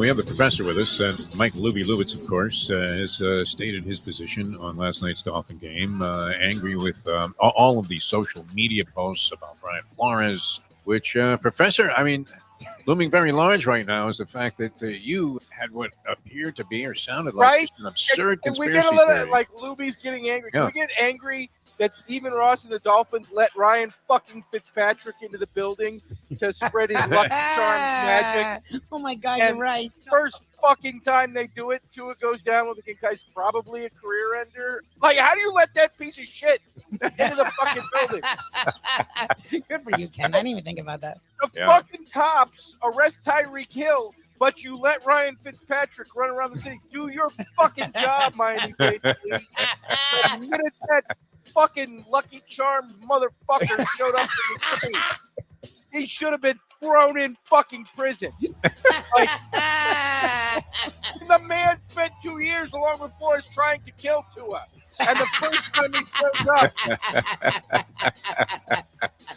We have the professor with us, Mike Lubie Lubitz, of course, has stated his position on last night's Dolphin game, angry with all of these social media posts about Brian Flores, which, Professor, I mean, looming very large right now is the fact that you had what appeared to be or sounded like just an absurd conspiracy we get a little theory. like Lubie's getting angry. Yeah. Can we get angry that Stephen Ross and the Dolphins let Ryan fucking Fitzpatrick into the building to spread his lucky charms magic? Oh my God, And you're right. First fucking time they do it, Tua goes down with a concussion, probably a career ender. Like, how do you let that piece of shit into the fucking building? Good for you, Ken. I didn't even think about that. The fucking cops arrest Tyreek Hill, but you let Ryan Fitzpatrick run around the city. Do your fucking job, Miami Dolphins. The minute that fucking Lucky Charms motherfucker showed up in the city, he should have been thrown in fucking prison. Like, the man spent 2 years along with Flores trying to kill Tua. And the first time he shows up,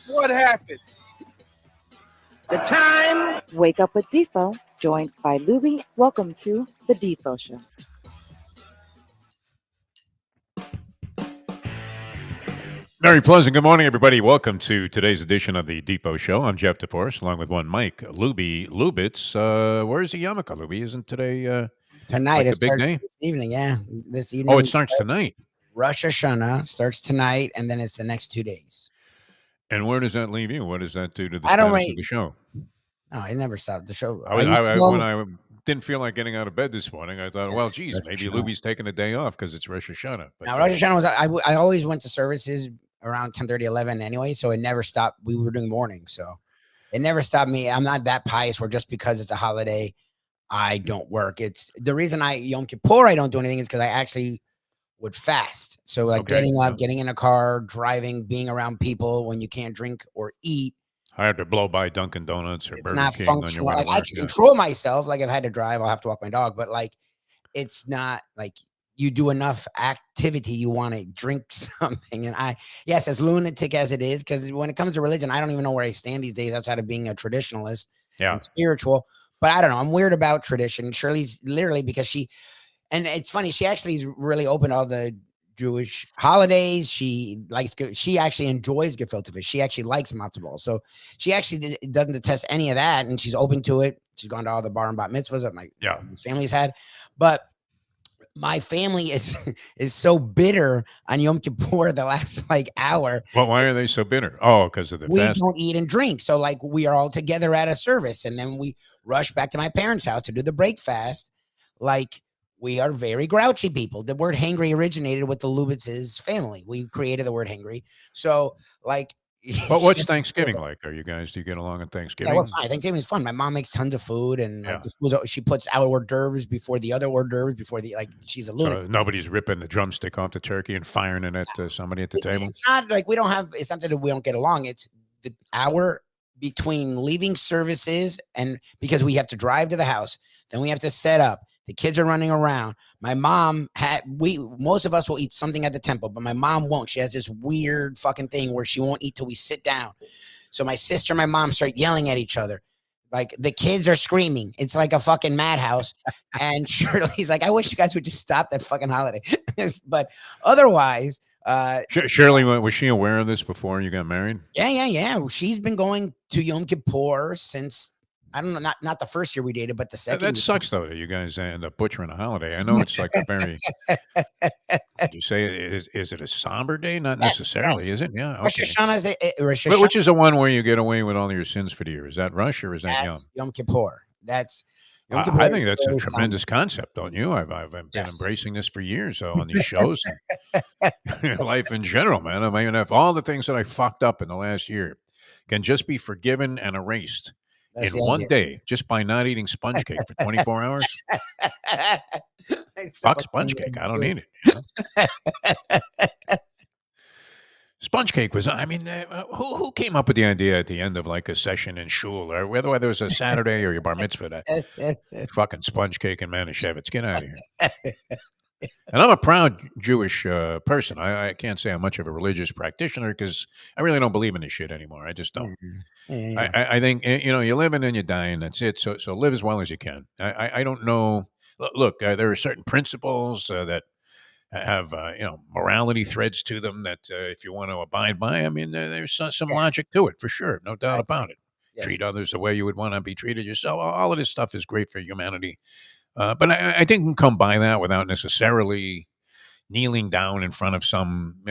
what happens? The time. Wake up with Defo, joined by Lubie. Welcome to the Defo Show. Very pleasant. Good morning, everybody. Welcome to today's edition of the Defo Show. I'm Jeff DeForest, along with one Mike Lubie Lubitz. Where's the yarmulke, Lubie? Isn't today Tonight like it a big starts day? this evening. Yeah, this evening. Oh, it starts tonight. Rosh Hashanah starts tonight, and then it's the next 2 days. And where does that leave you? What does that do to the I don't status rate- of the show? No, it never stopped. The show. When I didn't feel like getting out of bed this morning, I thought, well, geez, That's maybe true. Lubie's taking a day off because it's Rosh Hashanah. But Now, Rosh Hashanah was. I always went to services around 10:30, 11 anyway, so it never stopped. We were doing morning, so it never stopped me. I'm not that pious where just because it's a holiday, I don't work. It's the reason Yom Kippur I don't do anything is because I actually would fast. So like Okay, getting up, yeah. getting in a car, driving, being around people when you can't drink or eat. I had to blow by Dunkin' Donuts or It's Burger not King on your functional. way to Like I work. can Yeah. control myself. Like I've had to drive, I'll have to walk my dog, but like it's not like you do enough activity, you want to drink something. And yes, as lunatic as it is, because when it comes to religion, I don't even know where I stand these days outside of being a traditionalist and spiritual. But I don't know. I'm weird about tradition. Shirley's literally because and it's funny, she actually is really open to all the Jewish holidays. She actually enjoys gefilte fish. She actually likes matzo ball. So she actually doesn't detest any of that. And she's open to it. She's gone to all the bar and bat mitzvahs that my family's had. But my family is so bitter on Yom Kippur the last hour. Well, why are they so bitter? Oh, because of the We fast. don't eat and drink. So we are all together at a service. And then we rush back to my parents' house to do the break fast. We are very grouchy people. The word hangry originated with the Lubitz's family. We created the word hangry. So But what's Thanksgiving like? Do you get along on Thanksgiving? Yeah, we're fine. Thanksgiving is fun. My mom makes tons of food, and she puts our hors d'oeuvres before the other hors d'oeuvres she's a lunatic. Nobody's ripping the drumstick off the turkey and firing it at somebody at the table. It's not like it's not that we don't get along. It's the hour between leaving services and because we have to drive to the house, then we have to set up. The kids are running around. My mom most of us will eat something at the temple, but my mom won't. She has this weird fucking thing where she won't eat till we sit down. So my sister and my mom start yelling at each other. Like the kids are screaming. It's like a fucking madhouse. And Shirley's like, I wish you guys would just stop that fucking holiday. But otherwise, Shirley, was she aware of this before you got married? Yeah. She's been going to Yom Kippur since, I don't know, not the first year we dated, but the second. That sucks, though, that you guys end up butchering a holiday. I know it's like a very, would you say, is it a somber day? Not necessarily, is it? Yeah. Okay. Rosh Hashanah Which is the one where you get away with all your sins for the year? Is that Rush or is that Yom? Yom Kippur. Yom Kippur. I think that's a tremendous concept, don't you? I've been embracing this for years on these shows, and life in general, man. I mean, if all the things that I fucked up in the last year can just be forgiven and erased in one day, just by not eating sponge cake for 24 hours. Fuck sponge cake. I don't need it. Sponge cake was, who came up with the idea at the end of like a session in shul, or whether it was a Saturday or your bar mitzvah, that fucking sponge cake and Manischewitz. Get out of here. And I'm a proud Jewish person. I can't say I'm much of a religious practitioner because I really don't believe in this shit anymore. I just don't. Yeah. I think you're living and you're dying. That's it. So live as well as you can. I don't know. Look, there are certain principles that have morality threads to them that if you want to abide by, I mean, there's some Yes. logic to it for sure, no doubt I about it. Yes. Treat others the way you would want to be treated yourself. All of this stuff is great for humanity, but I think you can come by that without necessarily kneeling down in front of some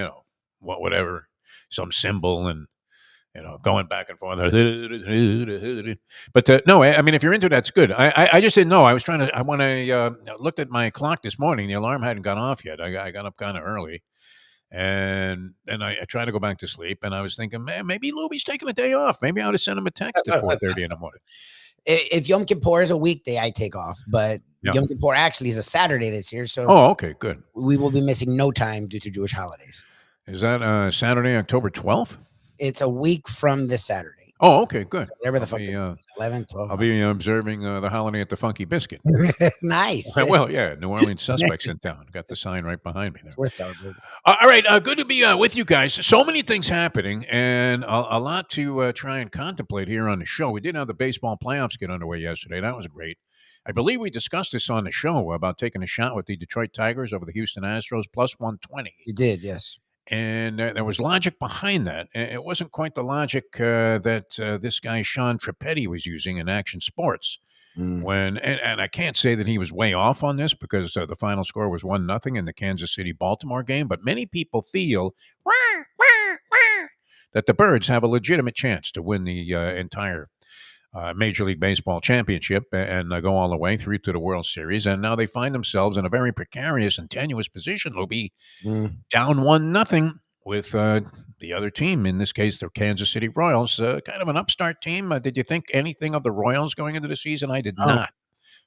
whatever some symbol and going back and forth. But no, I mean, if you're into that's good. I just didn't know. I was trying to. When I looked at my clock this morning, the alarm hadn't gone off yet. I got up kind of early, and then I tried to go back to sleep, and I was thinking, man, maybe Lubie's taking a day off. Maybe I ought to send him a text at 4:30 in the morning. If Yom Kippur is a weekday, I take off, but Yom Kippur actually is a Saturday this year, so okay, good. We will be missing no time due to Jewish holidays. Is that Saturday, October 12th? It's a week from this Saturday. Oh, okay, good. So whatever the fuck it is, 11, 12. I'll be observing the holiday at the Funky Biscuit. Nice. Well, yeah, New Orleans suspects in town. Got the sign right behind me there. It's worth celebrating. All right, good to be with you guys. So many things happening and a lot to try and contemplate here on the show. We did have the baseball playoffs get underway yesterday. That was great. I believe we discussed this on the show about taking a shot with the Detroit Tigers over the Houston Astros plus 120. You did, yes. And there was logic behind that. It wasn't quite the logic that this guy, Sean Trippetti, was using in Action Sports. And I can't say that he was way off on this because the final score was 1-0 in the Kansas City-Baltimore game. But many people feel that the Birds have a legitimate chance to win the entire Major League Baseball championship and go all the way through to the World Series. And now they find themselves in a very precarious and tenuous position. They'll be down 1-0 with the other team, in this case, the Kansas City Royals, kind of an upstart team. Did you think anything of the Royals going into the season? I did not.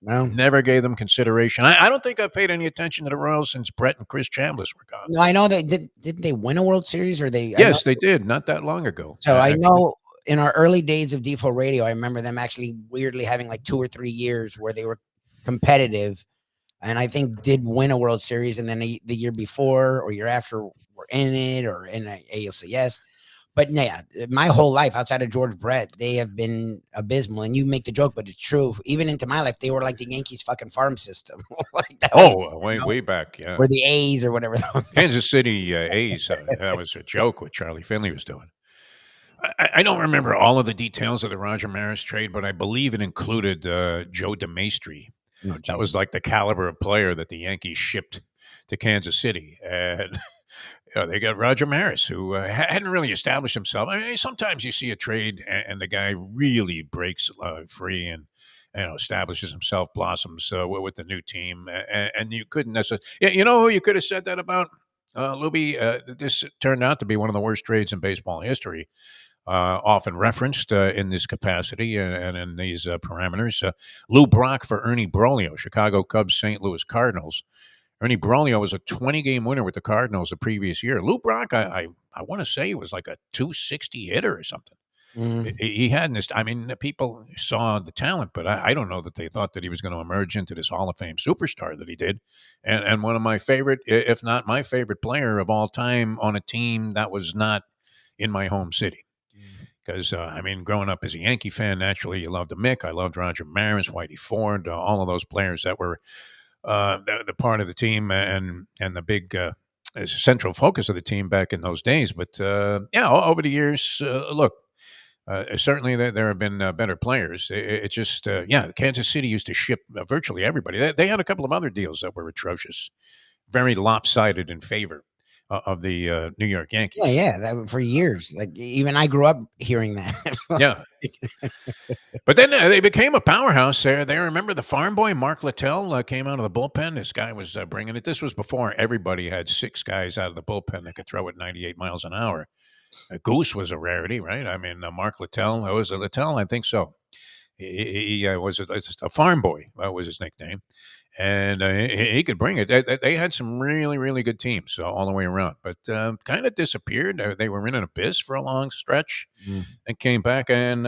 No. Never gave them consideration. I don't think I've paid any attention to the Royals since Brett and Chris Chambliss were gone. No, I know they didn't they win a World Series or they? Yes, they did. Not that long ago. So I know. In our early days of Defo Radio, I remember them actually weirdly having like 2 or 3 years where they were competitive, and I think did win a World Series, and then the year before or year after were in it or in a ALCS. But yeah, my whole life outside of George Brett, they have been abysmal. And you make the joke, but it's true. Even into my life, they were like the Yankees fucking farm system. Like that way back, yeah. Or the A's or whatever. Kansas City A's. That was a joke what Charlie Finley was doing. I don't remember all of the details of the Roger Maris trade, but I believe it included Joe DeMaestri. That was like the caliber of player that the Yankees shipped to Kansas City. And they got Roger Maris, who hadn't really established himself. I mean, sometimes you see a trade and the guy really breaks free and establishes himself, blossoms with the new team. And you couldn't necessarily – you know who you could have said that about, Lubie? This turned out to be one of the worst trades in baseball history. Often referenced in this capacity and in these parameters. Lou Brock for Ernie Broglio, Chicago Cubs, St. Louis Cardinals. Ernie Broglio was a 20-game winner with the Cardinals the previous year. Lou Brock, I want to say, was like a 260 hitter or something. He had this. I mean, people saw the talent, but I don't know that they thought that he was going to emerge into this Hall of Fame superstar that he did. And one of my favorite, if not my favorite player of all time on a team that was not in my home city. Because, I mean, growing up as a Yankee fan, naturally, you loved the Mick. I loved Roger Maris, Whitey Ford, all of those players that were the part of the team and the big central focus of the team back in those days. But, over the years, look, certainly there have been better players. It's just, Kansas City used to ship virtually everybody. They had a couple of other deals that were atrocious, very lopsided in favor of the New York Yankees. That, for years. Like even I grew up hearing that. Yeah. But then they became a powerhouse there. They remember the farm boy, Mark Littell, came out of the bullpen. This guy was bringing it. This was before everybody had 6 guys out of the bullpen that could throw at 98 miles an hour. Goose was a rarity, right? I mean, Mark Littell, was it Littell? I think so. He was a farm boy. That was his nickname. And he could bring it. They had some really, really good teams all the way around, but kind of disappeared. They were in an abyss for a long stretch and came back. And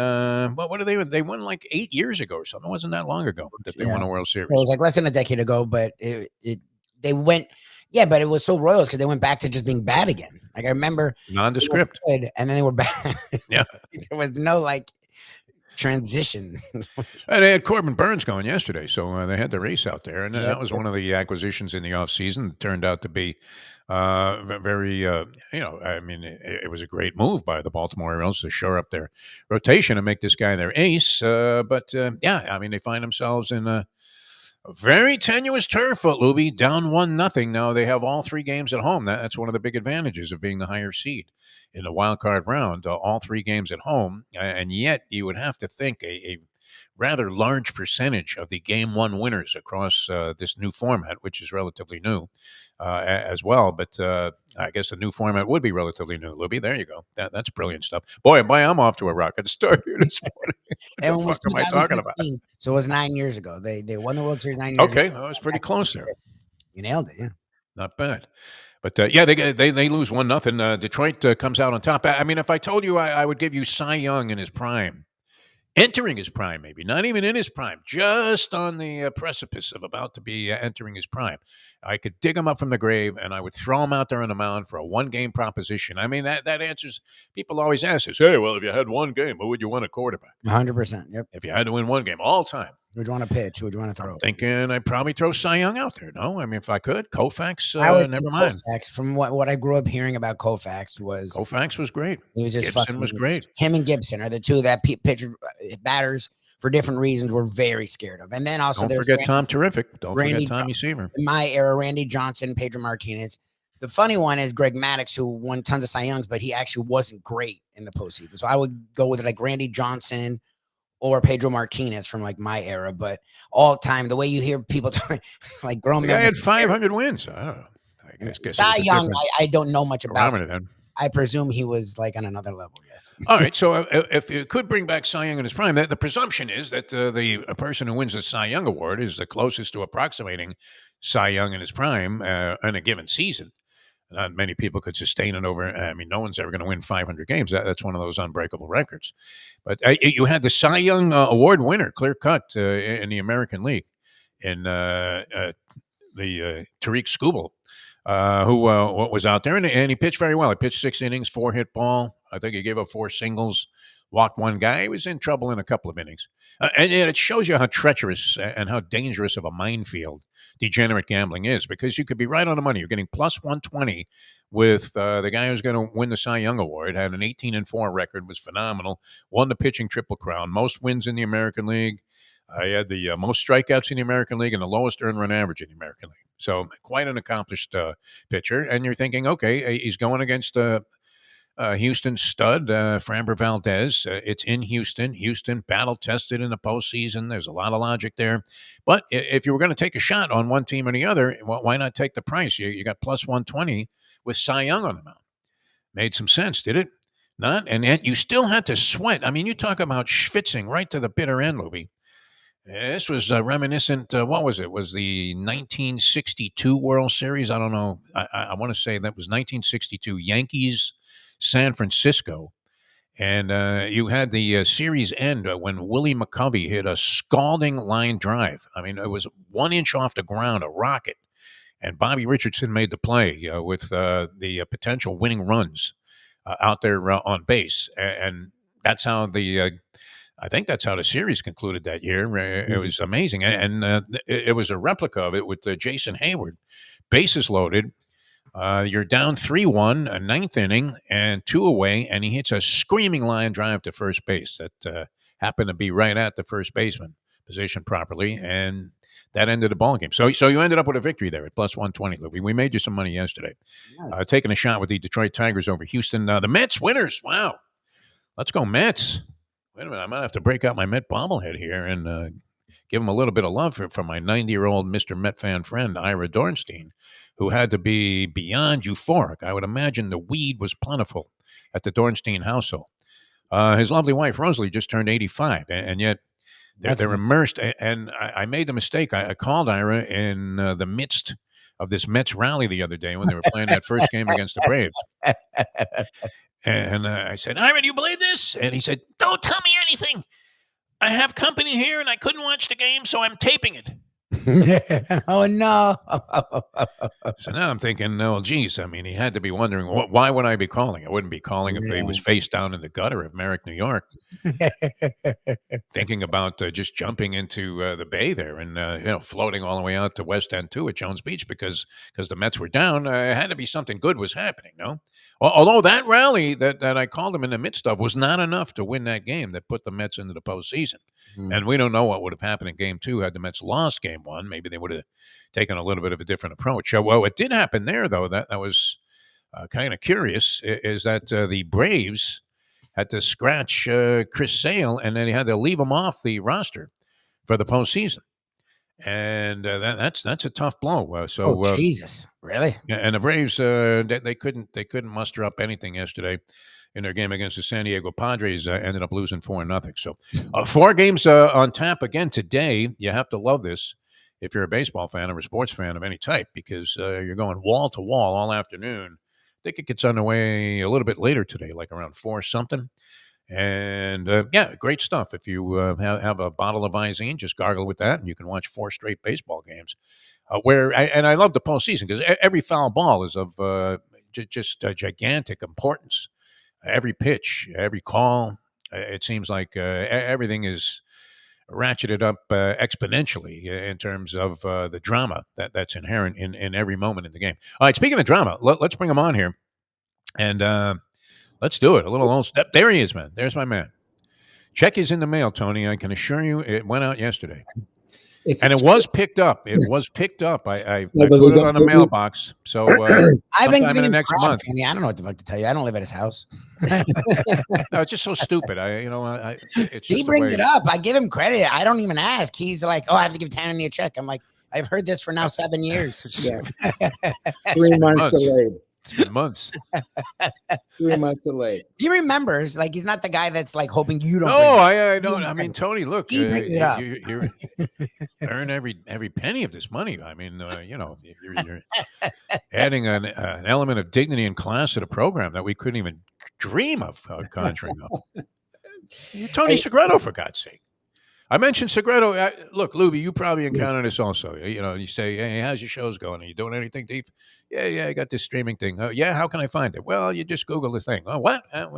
what did they win? They won like 8 years ago or something. It wasn't that long ago that they won a World Series. It was like less than a decade ago, but it they went, yeah, but it was so Royals because they went back to just being bad again. Like I remember Nondescript. they were good, and then they were bad. Yeah. There was no like transition. They had Corbin Burns going yesterday, so they had the race out there, and that was Yep. one of the acquisitions in the offseason. It turned out to be very, I mean, it was a great move by the Baltimore Orioles to shore up their rotation and make this guy their ace. Yeah, I mean, they find themselves in a very tenuous turf, Lubie, down 1-0. Now they have all 3 games at home. That's one of the big advantages of being the higher seed in the wild card round. All 3 games at home, and yet you would have to think a rather large percentage of the game 1 winners across this new format, which is relatively new as well. But I guess the new format would be relatively new. Lubie, there you go. That's brilliant stuff. Boy, I'm off to a rocket start here this morning. And What it the was fuck am I talking about? 2016, so it was 9 years ago. They won the World Series 9 years Okay, ago. that was pretty close there. You nailed it. Yeah. Not bad. But yeah, they lose 1-0. Detroit comes out on top. I mean, if I told you I would give you Cy Young in his prime, entering his prime, maybe not even in his prime, just on the precipice of about to be entering his prime, I could dig him up from the grave and I would throw him out there on the mound for a 1-game proposition. I mean, that answers. People always ask us, hey, well, if you had 1 game, who would you want a quarterback? 100%. Yep. If you had to win 1 game all time. Would you want to pitch? Would you want to throw? Thinking I'd probably throw Cy Young out there. No, I mean, if I could, Koufax, I was never mind. Koufax, from what I grew up hearing about Koufax was great. He was just Gibson was great. Him and Gibson are the two that pitcher batters for different reasons were very scared of. And then also don't forget Tom Terrific. Don't Randy forget Tommy Seaver. In my era, Randy Johnson, Pedro Martinez. The funny one is Greg Maddux, who won tons of Cy Youngs, but he actually wasn't great in the postseason. So I would go with like Randy Johnson or Pedro Martinez from like my era. But all time, the way you hear people talking, like grown men. I had 500 wins. I don't know. I guess Cy Young, I don't know much about. Then. I presume he was like on another level. Yes. All right. So if you could bring back Cy Young in his prime, the presumption is that the person who wins the Cy Young award is the closest to approximating Cy Young in his prime in a given season. Not many people could sustain it over. I mean, no one's ever going to win 500 games. That's one of those unbreakable records. But you had the Cy Young award winner, clear cut, in the American League, in the Tariq Skubal, who was out there, and he pitched very well. He pitched 6 innings, 4 hit ball. I think he gave up 4 singles, walked 1 guy. He was in trouble in a couple of innings. And it shows you how treacherous and how dangerous of a minefield degenerate gambling is, because you could be right on the money. You're getting plus 120 with the guy who's going to win the Cy Young Award, had an 18-4 record, was phenomenal, won the pitching triple crown, most wins in the American League. He had the most strikeouts in the American League and the lowest earned run average in the American League. So quite an accomplished pitcher. And you're thinking, okay, he's going against Houston stud, Framber Valdez. It's in Houston. Houston battle-tested in the postseason. There's a lot of logic there. But if you were going to take a shot on one team or the other, well, why not take the price? You got plus 120 with Cy Young on the mound. Made some sense, did it? Not? And yet you still had to sweat. I mean, you talk about schwitzing right to the bitter end, Lubie. This was reminiscent. What was it? Was the 1962 World Series? I don't know. I want to say that was 1962 Yankees, San Francisco. And you had the series end when Willie McCovey hit a scalding line drive. I mean, it was 1 inch off the ground, a rocket. And Bobby Richardson made the play with the potential winning runs out there on base. And that's how I think that's how the series concluded that year. It was amazing. And it was a replica of it with Jason Hayward. Bases loaded. You're down 3-1, a 9th inning, and 2 away, and he hits a screaming line drive to first base that happened to be right at the first baseman, positioned properly, and that ended the ball game. So you ended up with a victory there at plus 120, Lubie. We made you some money yesterday. Nice. Taking a shot with the Detroit Tigers over Houston. The Mets winners. Wow. Let's go Mets. Wait a minute, I might have to break out my Met bobblehead here and give him a little bit of love from my 90-year-old Mr. Met fan friend, Ira Dornstein, who had to be beyond euphoric. I would imagine the weed was plentiful at the Dornstein household. His lovely wife, Rosalie, just turned 85, and yet they're immersed. And I made the mistake. I called Ira in the midst of this Mets rally the other day when they were playing that first game against the Braves. And I said, Ira, do you believe this? And he said, don't tell me anything. I have company here, and I couldn't watch the game, so I'm taping it. Oh no! So now I'm thinking, well, geez, I mean, he had to be wondering, why would I be calling? I wouldn't be calling if he was face down in the gutter of Merrick, New York, thinking about just jumping into the bay there and floating all the way out to West End too at Jones Beach because the Mets were down. It had to be something good was happening. No, although that rally that I called him in the midst of was not enough to win that game that put the Mets into the postseason. And we don't know what would have happened in Game 2 had the Mets lost Game 1. Maybe they would have taken a little bit of a different approach. Well, what did happen there, though, that was kind of curious, is that the Braves had to scratch Chris Sale, and then he had to leave him off the roster for the postseason. And that's a tough blow. Jesus, really? And the Braves they couldn't muster up anything yesterday in their game against the San Diego Padres. Ended up losing 4-0. So 4 games on tap again today. You have to love this if you're a baseball fan or a sports fan of any type because you're going wall to wall all afternoon. I think it gets underway a little bit later today, like around 4 something. And great stuff. If you have a bottle of Visine, just gargle with that, and you can watch 4 straight baseball games. I love the postseason because every foul ball is of just gigantic importance. Every pitch, every call, it seems like everything is ratcheted up exponentially in terms of the drama that's inherent in every moment in the game. All right, speaking of drama, let's bring him on here, and let's do it. A little old step. There he is, man. There's my man. Check is in the mail, Tony. I can assure you it went out yesterday. It was picked up. It was picked up. I put it on a mailbox. So I've been sometime in the next month. I don't know what the fuck to tell you. I don't live at his house. No, it's just so stupid. It's He just brings it up. I give him credit. I don't even ask. He's like, "Oh, I have to give Tanny a check." I'm like, "I've heard this for now 7 years." Yeah. 3 months delayed. It's been months. 3 months delayed. He remembers. Like he's not the guy that's like hoping you don't. No, I don't. I mean, Tony, look, He brings it up. You earn every penny of this money. I mean, you're adding an element of dignity and class to the program that we couldn't even dream of conjuring up. Tony Segreto, for God's sake. I mentioned Segreto. Look, Lubie, you probably encounter this also. You say, "Hey, how's your shows going? Are you doing anything deep?" Yeah, I got this streaming thing. Yeah, how can I find it? Well, you just Google the thing. Oh, what? And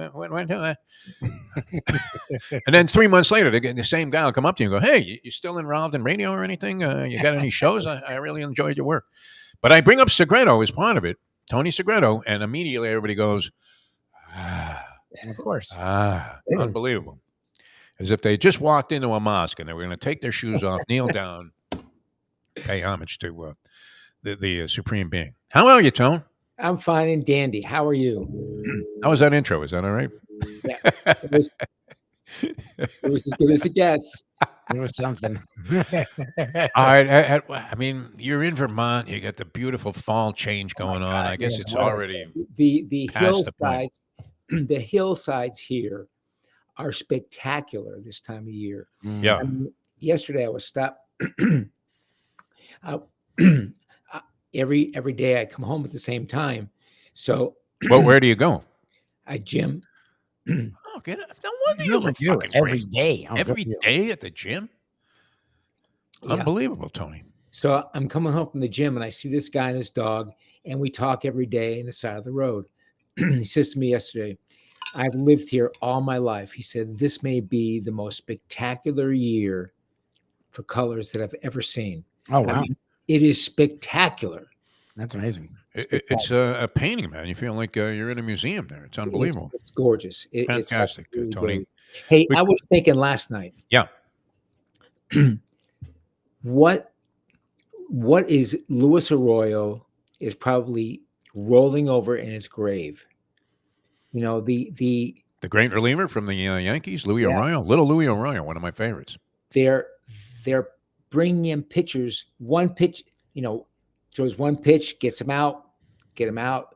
then 3 months later, the same guy will come up to you and go, "Hey, you still involved in radio or anything? You got any shows? I really enjoyed your work." But I bring up Segreto as part of it, Tony Segreto, and immediately everybody goes, Of course. unbelievable. As if they just walked into a mosque and they were going to take their shoes off, kneel down, pay homage to the supreme being. How are you, Tone? I'm fine and dandy. How are you? How was that intro? Is that all right? Yeah, it was as good as it gets. It was something. All right. I mean, you're in Vermont. You got the beautiful fall change going on. I guess it's already the past the point. hillsides. The hillsides here are spectacular this time of year. Yeah. I mean, yesterday I was stopped. Every day I come home at the same time. So Well, where do you go? I gym. Oh, get it. No wonder you look fucking every great. day. Oh, Every good for day at the gym? Yeah. Unbelievable, Tony. So I'm coming home from the gym and I see this guy and his dog, and we talk every day on the side of the road. He says to me yesterday, "I've lived here all my life." He said, "This may be the most spectacular year for colors that I've ever seen." you. Oh, wow. I mean, it is spectacular. That's amazing. It's a painting, man. You feel like you're in a museum there. It's unbelievable. It's gorgeous. It's Fantastic, absolutely Tony. great. Hey, I was thinking last night. Yeah. What is Luis Arroyo is probably rolling over in his grave. You know, the great reliever from the Yankees, Louis Yeah. Arroyo, little Louis Arroyo, one of my favorites. they're bringing in pitchers. One pitch, throws one pitch, gets him out, get him out.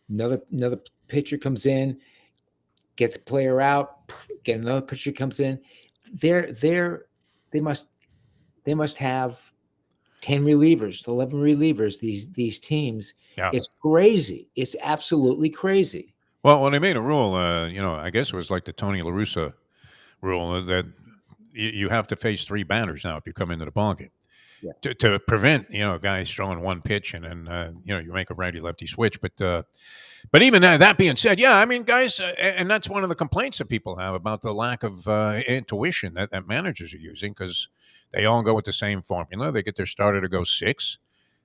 Another pitcher comes in, get the player out, get another pitcher comes in. They must have 10 relievers, 11 relievers. These teams. Yeah. It's crazy. It's absolutely crazy. Well, when they made a rule, I guess it was like the Tony La Russa rule that you have to face 3 batters now if you come into the ballgame. to prevent guys throwing one pitch and then you make a righty lefty switch. But even that being said, yeah, I mean, guys, and that's one of the complaints that people have about the lack of intuition that managers are using, because they all go with the same formula. They get their starter to go 6,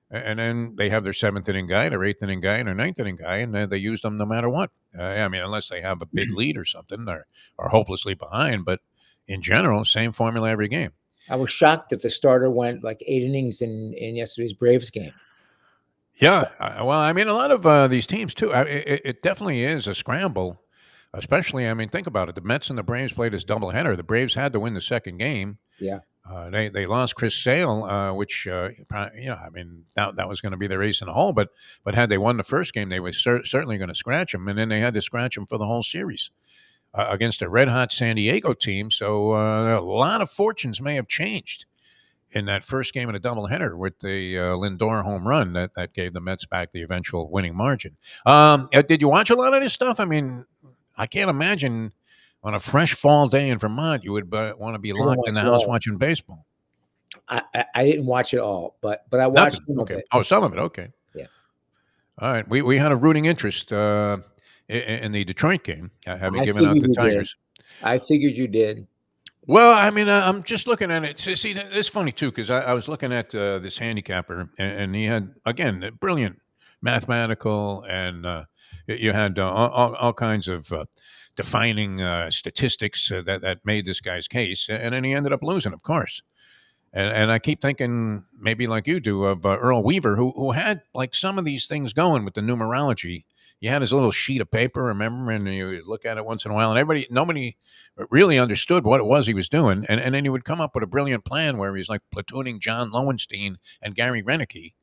and then they have their 7th inning guy, their 8th inning guy, and their 9th inning guy, and they use them no matter what. I mean, unless they have a big lead or something, or hopelessly behind. But in general, same formula every game. I was shocked that the starter went like 8 innings in yesterday's Braves game. Yeah, well, I mean, a lot of these teams too. It definitely is a scramble, especially. I mean, think about it. The Mets and the Braves played this doubleheader. The Braves had to win the second game. Yeah, they lost Chris Sale, which I mean, that was going to be their ace in the hole. But had they won the first game, they were certainly going to scratch him, and then they had to scratch him for the whole series against a red hot San Diego team. So a lot of fortunes may have changed in that first game in a doubleheader with the Lindor home run that gave the Mets back the eventual winning margin. Did you watch a lot of this stuff? I mean, I can't imagine on a fresh fall day in Vermont you would want to be locked in the house watching baseball. I didn't watch it all, but I watched some of it. Oh, some of it. Okay. Yeah. All right. We had a rooting interest in the Detroit game, having given out the Tigers. I figured you did. Well, I mean, I'm just looking at it. See, it's funny, too, because I was looking at this handicapper, and he had, again, brilliant mathematical, and you had all kinds of defining statistics that made this guy's case, and then he ended up losing, of course. And I keep thinking, maybe like you do, of Earl Weaver, who had, like, some of these things going with the numerology. You had his little sheet of paper, remember, and you look at it once in a while, and nobody really understood what it was he was doing. And then he would come up with a brilliant plan where he's like platooning John Lowenstein and Gary Renicky.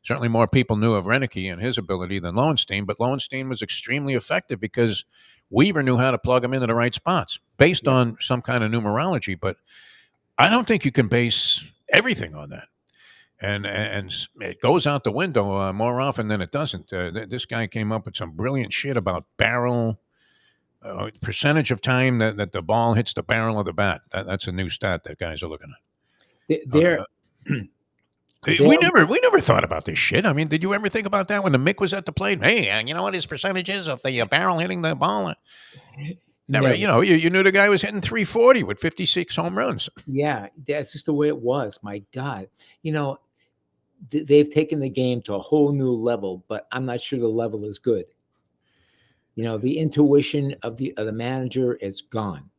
Certainly more people knew of Renicky and his ability than Lowenstein, but Lowenstein was extremely effective because Weaver knew how to plug him into the right spots based on some kind of numerology. But I don't think you can base everything on that. And it goes out the window more often than it doesn't. This guy came up with some brilliant shit about barrel percentage of time that the ball hits the barrel of the bat. That's a new stat that guys are looking at. We never thought about this shit. I mean, did you ever think about that when the Mick was at the plate? Hey, you know what his percentage is of the barrel hitting the ball? Never. You knew the guy was hitting 340 with 56 home runs. Yeah, that's just the way it was. My God, they've taken the game to a whole new level, but I'm not sure the level is good. The intuition of the manager is gone.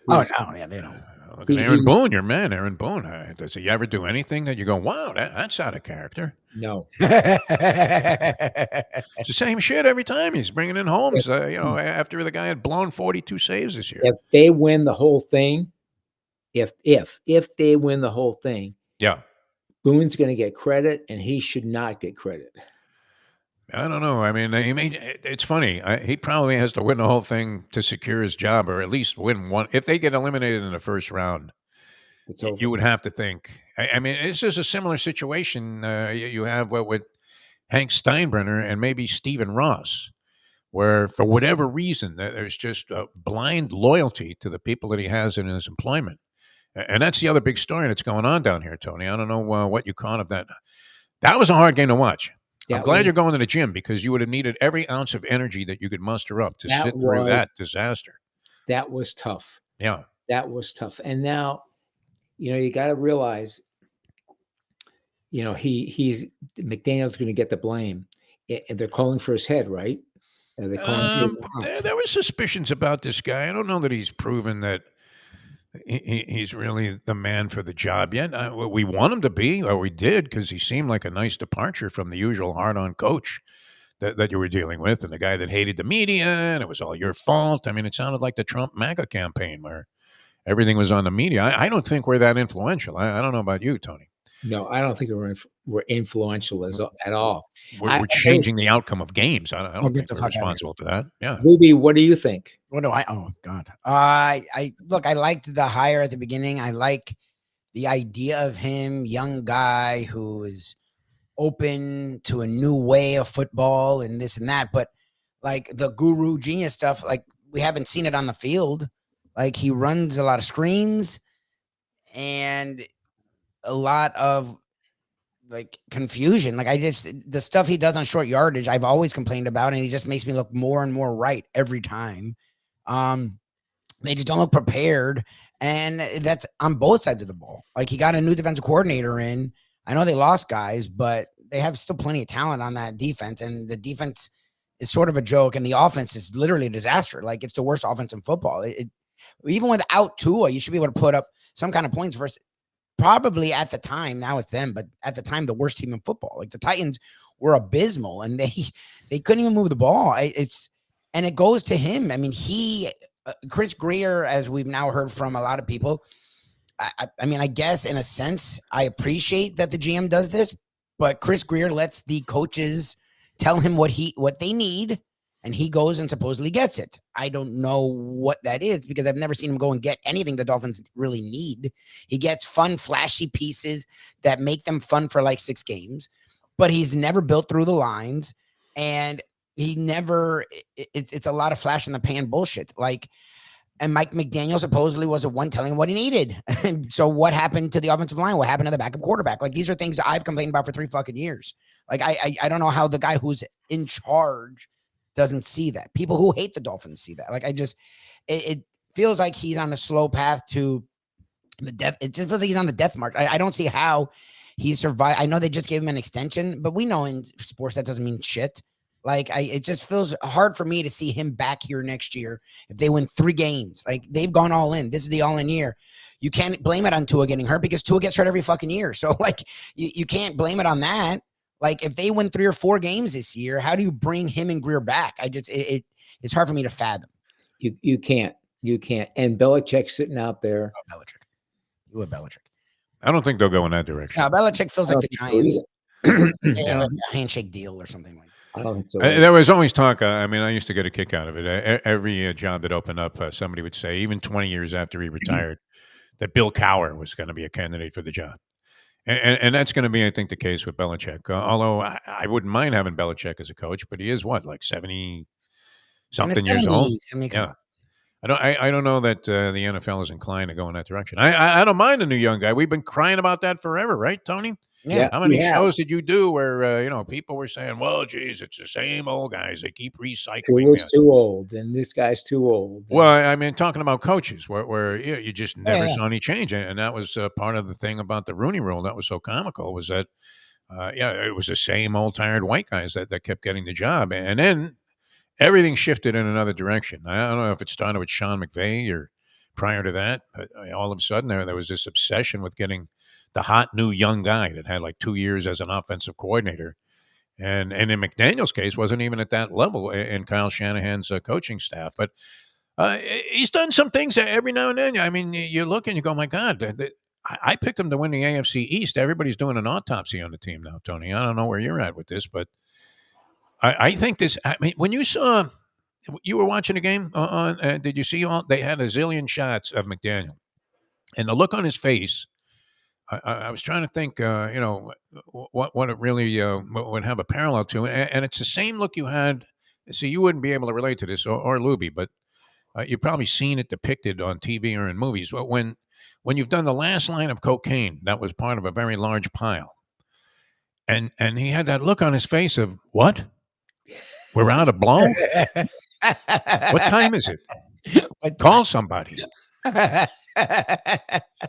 Oh no, yeah, they don't. Look at Aaron Boone, your man, Aaron Boone. Does he ever do anything that you go, wow, that's out of character? No. It's the same shit every time. He's bringing in homes, after the guy had blown 42 saves this year. If they win the whole thing, if they win the whole thing, yeah, Boone's going to get credit, and he should not get credit. I don't know. I mean, it's funny. He probably has to win the whole thing to secure his job, or at least win one. If they get eliminated in the first round, you would have to think. I mean, it's just a similar situation you have with Hank Steinbrenner and maybe Stephen Ross, where for whatever reason there's just a blind loyalty to the people that he has in his employment. And that's the other big story that's going on down here, Tony. I don't know what you caught of that. That was a hard game to watch. I'm glad you're going to the gym, because you would have needed every ounce of energy that you could muster up to sit through that disaster. That was tough. Yeah. That was tough. And now, you got to realize, he's McDaniel's going to get the blame. And they're calling for his head, right? There were suspicions about this guy. I don't know that he's proven that he's really the man for the job yet. We want him to be, or we did, because he seemed like a nice departure from the usual hard-on coach that you were dealing with, and the guy that hated the media, and it was all your fault. I mean, it sounded like the Trump MAGA campaign where everything was on the media. I don't think we're that influential. I don't know about you, Tony. No, I don't think we're influential at all. We're changing the outcome of games. I don't think we're responsible for that. Yeah. Lubie, what do you think? What do I? Oh God. I liked the hire at the beginning. I like the idea of him, young guy who is open to a new way of football and this and that. But like the guru genius stuff, like we haven't seen it on the field. Like he runs a lot of screens, and a lot of like confusion. Like the stuff he does on short yardage, I've always complained about, and he just makes me look more and more right every time. They just don't look prepared, and that's on both sides of the ball. Like he got a new defensive coordinator in. I know they lost guys, but they have still plenty of talent on that defense, and the defense is sort of a joke, and the offense is literally a disaster. Like it's the worst offense in football. Even without Tua, you should be able to put up some kind of points versus probably at the time, now it's them, but at the time, the worst team in football. Like the Titans were abysmal, and they couldn't even move the ball. And it goes to him. I mean, Chris Greer, as we've now heard from a lot of people, I mean, I guess in a sense, I appreciate that the GM does this, but Chris Greer lets the coaches tell him what they need, and he goes and supposedly gets it. I don't know what that is because I've never seen him go and get anything the Dolphins really need. He gets fun, flashy pieces that make them fun for like 6 games, but he's never built through the lines, and it's a lot of flash in the pan bullshit. Like, and Mike McDaniel supposedly was the one telling him what he needed. And so what happened to the offensive line? What happened to the backup quarterback? Like, these are things I've complained about for 3 fucking years. Like, I don't know how the guy who's in charge doesn't see that. People who hate the Dolphins see that. Like, it feels like he's on a slow path to the death. It just feels like he's on the death march. I don't see how he survived. I know they just gave him an extension, but we know in sports that doesn't mean shit. Like, it just feels hard for me to see him back here next year if they win 3 games. Like, they've gone all in. This is the all-in year. You can't blame it on Tua getting hurt because Tua gets hurt every fucking year. So, like, you can't blame it on that. Like, if they win 3 or 4 games this year, how do you bring him and Greer back? It's hard for me to fathom. You can't. And Belichick's sitting out there. Oh, Belichick. You with Belichick. I don't think they'll go in that direction. No, Belichick feels like the Giants. They have a handshake deal or something like that. I don't think so. There was always talk. I mean, I used to get a kick out of it. Every job that opened up, somebody would say, even 20 years after he retired, that Bill Cowher was going to be a candidate for the job. And that's going to be, I think, the case with Belichick. Although I wouldn't mind having Belichick as a coach, but he is what, like 70-something years old? Yeah. I don't know that the NFL is inclined to go in that direction. I don't mind a new young guy. We've been crying about that forever, right, Tony? Yeah. How many shows did you do where people were saying, "Well, geez, it's the same old guys. They keep recycling." Tua's too old, and this guy's too old. Well, I mean, talking about coaches, where you just never saw any change, and that was part of the thing about the Rooney Rule that was so comical was that, it was the same old tired white guys that kept getting the job, and then everything shifted in another direction. I don't know if it started with Sean McVay or prior to that, but all of a sudden there was this obsession with getting the hot new young guy that had like 2 years as an offensive coordinator. And in McDaniel's case, wasn't even at that level in Kyle Shanahan's coaching staff. But he's done some things every now and then. I mean, you look and you go, my God, I picked him to win the AFC East. Everybody's doing an autopsy on the team now, Tony. I don't know where you're at with this, but I think this, I mean, when you were watching the game did you see they had a zillion shots of McDaniel and the look on his face. I was trying to think, what it really would have a parallel to. And it's the same look you had. So you wouldn't be able to relate to this or Lubie, but you've probably seen it depicted on TV or in movies. When you've done the last line of cocaine, that was part of a very large pile. And he had that look on his face of, what? We're out of blow? What time is it? Call somebody.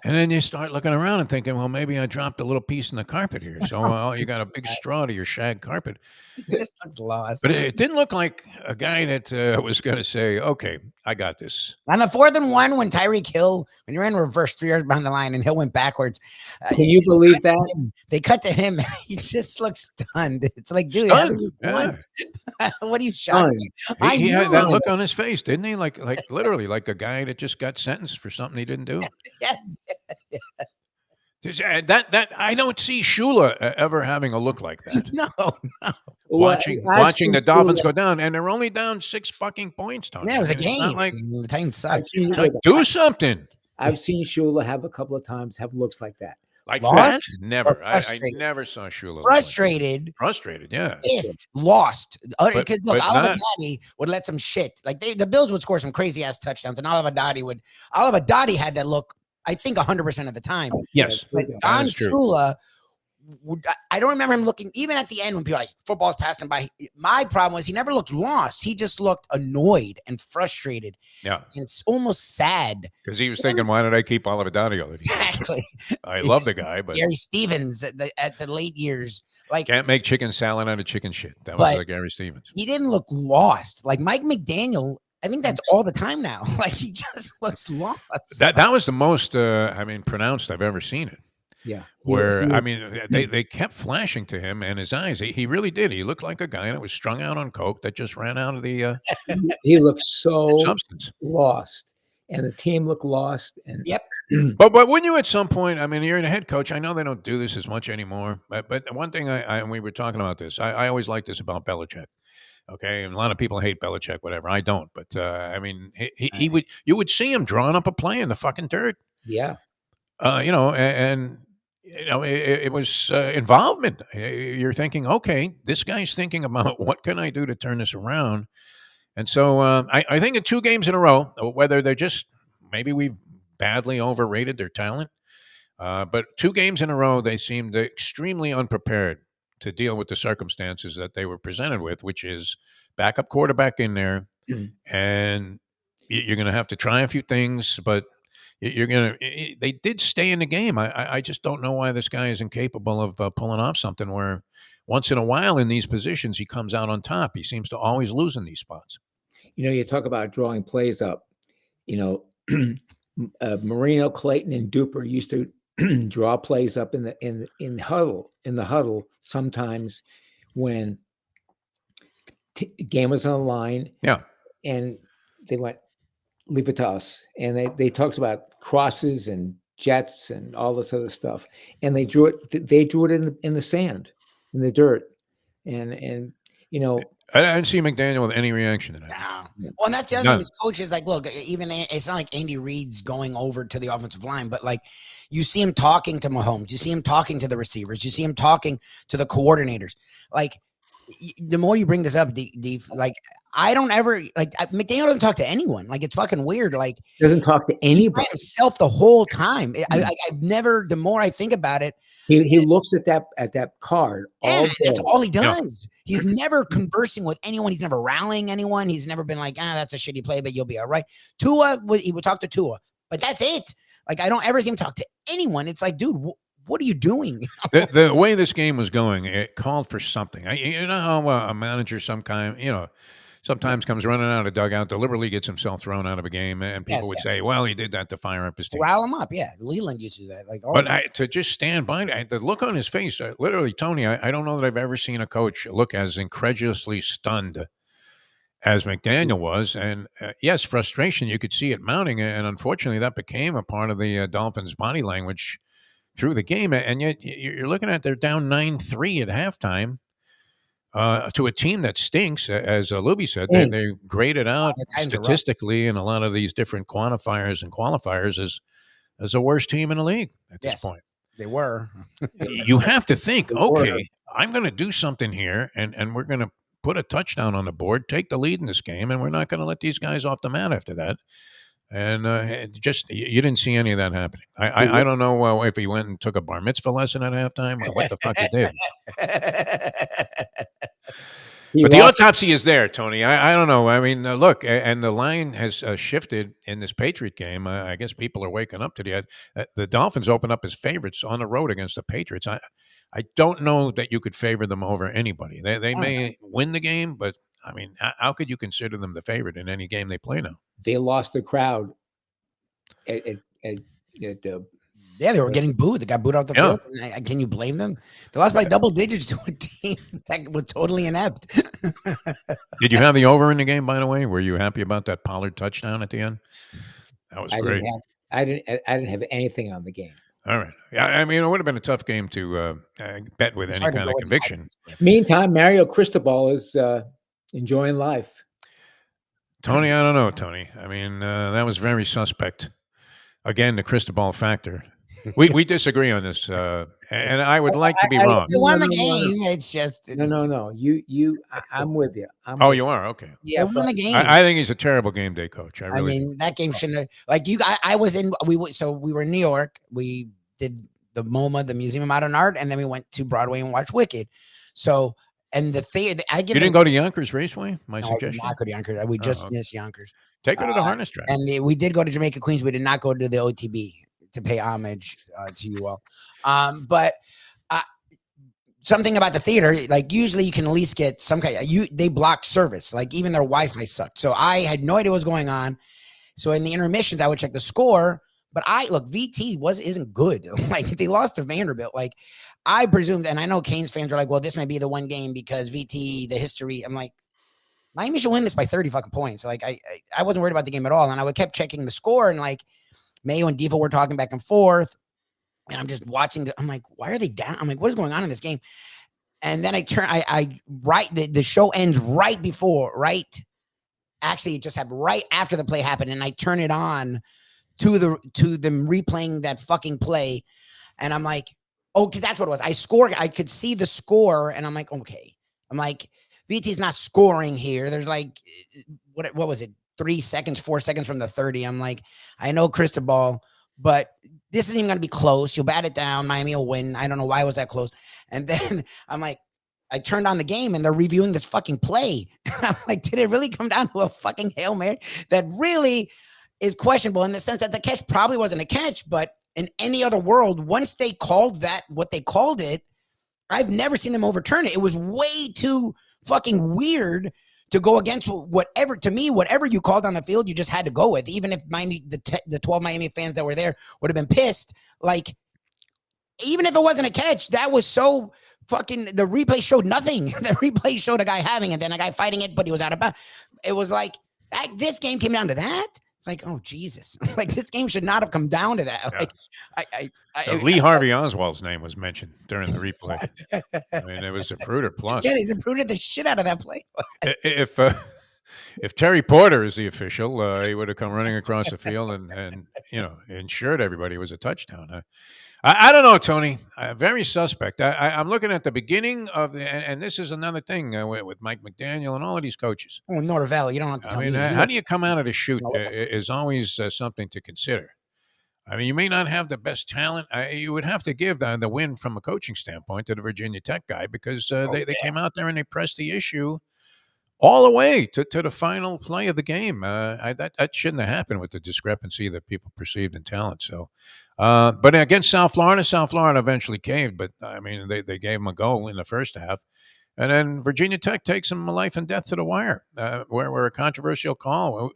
And then you start looking around and thinking, well, maybe I dropped a little piece in the carpet here. So you got a big straw to your shag carpet. It just looks lost. But it didn't look like a guy that was going to say, okay, I got this. On the 4th and 1, when Tyreek Hill, when you're in reverse 3 yards behind the line and Hill went backwards. Can you believe that? They cut to him. He just looks stunned. It's like, dude, what are you shocked? He had that look on his face, didn't he? Like literally like a guy that just got sentenced for something he didn't do. Yes. That I don't see Shula ever having a look like that. No. Watching the Dolphins go down, and they're only down 6 fucking points. Tony. Yeah, it was a game. Not like the Titans suck. Do something. I've seen Shula have a couple of times have looks like that. Like lost? That? Never. I never saw Shula. Frustrated. Yeah. Pissed. Lost. Because look, Oliver not... Dottie would let some shit. Like the Bills would score some crazy ass touchdowns, and Oliver Dottie had that look I think 100% of the time. Yes, But that Don is true. Shula, I don't remember him looking, even at the end when people are like, football's passing by. My problem was he never looked lost. He just looked annoyed and frustrated. Yeah. And it's almost sad. Because he was thinking, why did I keep Oliver Donegal? Exactly. I love the guy, but Gary Stevens at the late years. Like, can't make chicken salad out of chicken shit. That was But- Gary Stevens. he didn't look lost. Like Mike McDaniel, I think that's all the time now. Like he just looks lost. That was the most, pronounced I've ever seen it. Yeah. Where, they kept flashing to him and his eyes. He really did. He looked like a guy that was strung out on coke that just ran out of the He looked so substance. lost, and the team looked lost. And Yep. But wouldn't you at some point? I mean, you're a head coach. I know they don't do this as much anymore. But one thing and we were talking about this. I always like this about Belichick. Okay, and a lot of people hate Belichick. Whatever, I don't. But you would see him drawing up a play in the fucking dirt. yeah, It was involvement. You're thinking, okay, this guy's thinking about what can I do to turn this around. And so I think in 2 games in a row, whether they're just maybe we badly overrated their talent, but 2 games in a row, they seemed extremely unprepared to deal with the circumstances that they were presented with, which is backup quarterback in there, and you're going to have to try a few things, but they did stay in the game. I just don't know why this guy is incapable of pulling off something where once in a while in these positions he comes out on top. He seems to always lose in these spots. you talk about drawing plays up. Marino, Clayton, and Duper used to draw plays up in the huddle sometimes when game was on the line. Yeah, and they went, leave it to us. And they talked about crosses and jets and all this other stuff. And they drew it in the sand, in the dirt. And I didn't see McDaniel with any reaction to that. No. Well, and that's the other thing is coaches like, look, even it's not like Andy Reid's going over to the offensive line, but like you see him talking to Mahomes, you see him talking to the receivers, you see him talking to the coordinators. Like the more you bring this up, like I don't ever McDaniel doesn't talk to anyone. Like it's fucking weird. Like doesn't talk to anybody. He's by himself the whole time. I've never. The more I think about it, he looks at that card all day. That's all he does. Yeah. He's never conversing with anyone. He's never rallying anyone. He's never been like, that's a shitty play, but you'll be all right. Tua, he would talk to Tua, but that's it. Like I don't ever see him talk to anyone. It's like, dude, what are you doing? The way this game was going, it called for something. You know how a manager sometimes comes running out of dugout, deliberately gets himself thrown out of a game, and people would say, well, he did that to fire up his team. Rile him up, yeah. Leland used to do that. But to just stand by, the look on his face, literally, Tony, I don't know that I've ever seen a coach look as incredulously stunned as McDaniel was. And yes, frustration, you could see it mounting, and unfortunately that became a part of the Dolphins' body language through the game. And yet you're looking at they're down 9-3 at halftime. To a team that stinks, as Lubie said, they graded out statistically in a lot of these different quantifiers and qualifiers as the worst team in the league at this point. They were. You have to think, okay, I'm going to do something here, and we're going to put a touchdown on the board, take the lead in this game, and we're not going to let these guys off the mat after that. And you didn't see any of that happening. I don't know if he went and took a bar mitzvah lesson at halftime or what the fuck he did. But the autopsy is there, Tony. I don't know. I mean, look, and the line has shifted in this Patriot game. I guess people are waking up to the Dolphins open up as favorites on the road against the Patriots. I don't know that you could favor them over anybody. They may win the game, but I mean, how could you consider them the favorite in any game they play now? They lost the crowd at they were getting booed. They got booed off the field. Can you blame them? They lost by double digits to a team that was totally inept. Did you have the over in the game, by the way? Were you happy about that Pollard touchdown at the end? That was great. I didn't have anything on the game. All right. Yeah, I mean, it would have been a tough game to bet with any kind of conviction. Meantime, Mario Cristobal is enjoying life. Tony, I don't know, Tony. I mean, that was very suspect. Again, the Cristobal factor. We disagree on this, and I would like to be wrong. They won the No. game. It's just No. I'm with you. Oh, you are? Okay. they Yeah, won but the game. I think he's a terrible game day coach. I I really do. mean, that game shouldn't have, like you. I was in. So we were in New York. We did the MoMA, the Museum of Modern Art, and then we went to Broadway and watched Wicked. So and the theater, I give. You didn't go to Yonkers Raceway? My No, I did suggestion. not go to Yonkers. We Oh, just okay. missed Yonkers. Take her to the harness track. And we did go to Jamaica Queens. We did not go to the OTB to pay homage to you all. But something about the theater, like usually you can at least get some kind. They blocked service, like even their Wi-Fi sucked. So I had no idea what was going on. So in the intermissions, I would check the score. But VT isn't good. Like they lost to Vanderbilt. Like I presumed, and I know Canes fans are like, well, this may be the one game because VT, the history. I'm like, Miami should win this by 30 fucking points. Like I wasn't worried about the game at all. And I would kept checking the score, and like Mayo and Defo were talking back and forth. And I'm just watching. I'm like, why are they down? I'm like, what is going on in this game? And then the show ends actually it just happened right after the play happened. And I turn it on to them replaying that fucking play. And I'm like, oh, because that's what it was. I could see the score, and I'm like, okay. I'm like, VT's not scoring here. There's like, what was it? 4 seconds from the 30. I'm like, I know Cristobal, but this isn't even going to be close. You'll bat it down. Miami will win. I don't know why it was that close. And then I'm like, I turned on the game and they're reviewing this fucking play. And I'm like, did it really come down to a fucking Hail Mary that really is questionable in the sense that the catch probably wasn't a catch, but in any other world, once they called that what they called it, I've never seen them overturn it. It was way too fucking weird to go against whatever you called on the field, you just had to go with. Even if the 12 Miami fans that were there would have been pissed. Like, even if it wasn't a catch, that was so fucking, the replay showed nothing. The replay showed a guy having it, then a guy fighting it, but he was out of bounds. It was like, this game came down to that? It's like, oh, Jesus. Like, this game should not have come down to that. Yeah. Like, Lee Harvey Oswald's name was mentioned during the replay. I mean, it was a Zapruder plus. Yeah, they Zapruded the shit out of that play. If Terry Porter is the official, he would have come running across the field and ensured everybody it was a touchdown. I don't know, Tony. Very suspect. I'm looking at the beginning of and this is another thing with Mike McDaniel and all of these coaches. Oh, Norvell, you don't have to tell me. How do you come out of the chute is always something to consider. I mean, you may not have the best talent. You would have to give the win from a coaching standpoint to the Virginia Tech guy because they came out there and they pressed the issue all the way to the final play of the game. That shouldn't have happened with the discrepancy that people perceived in talent. So, but against South Florida eventually caved. But I mean, they gave them a go in the first half, and then Virginia Tech takes them life and death to the wire. Where a controversial call.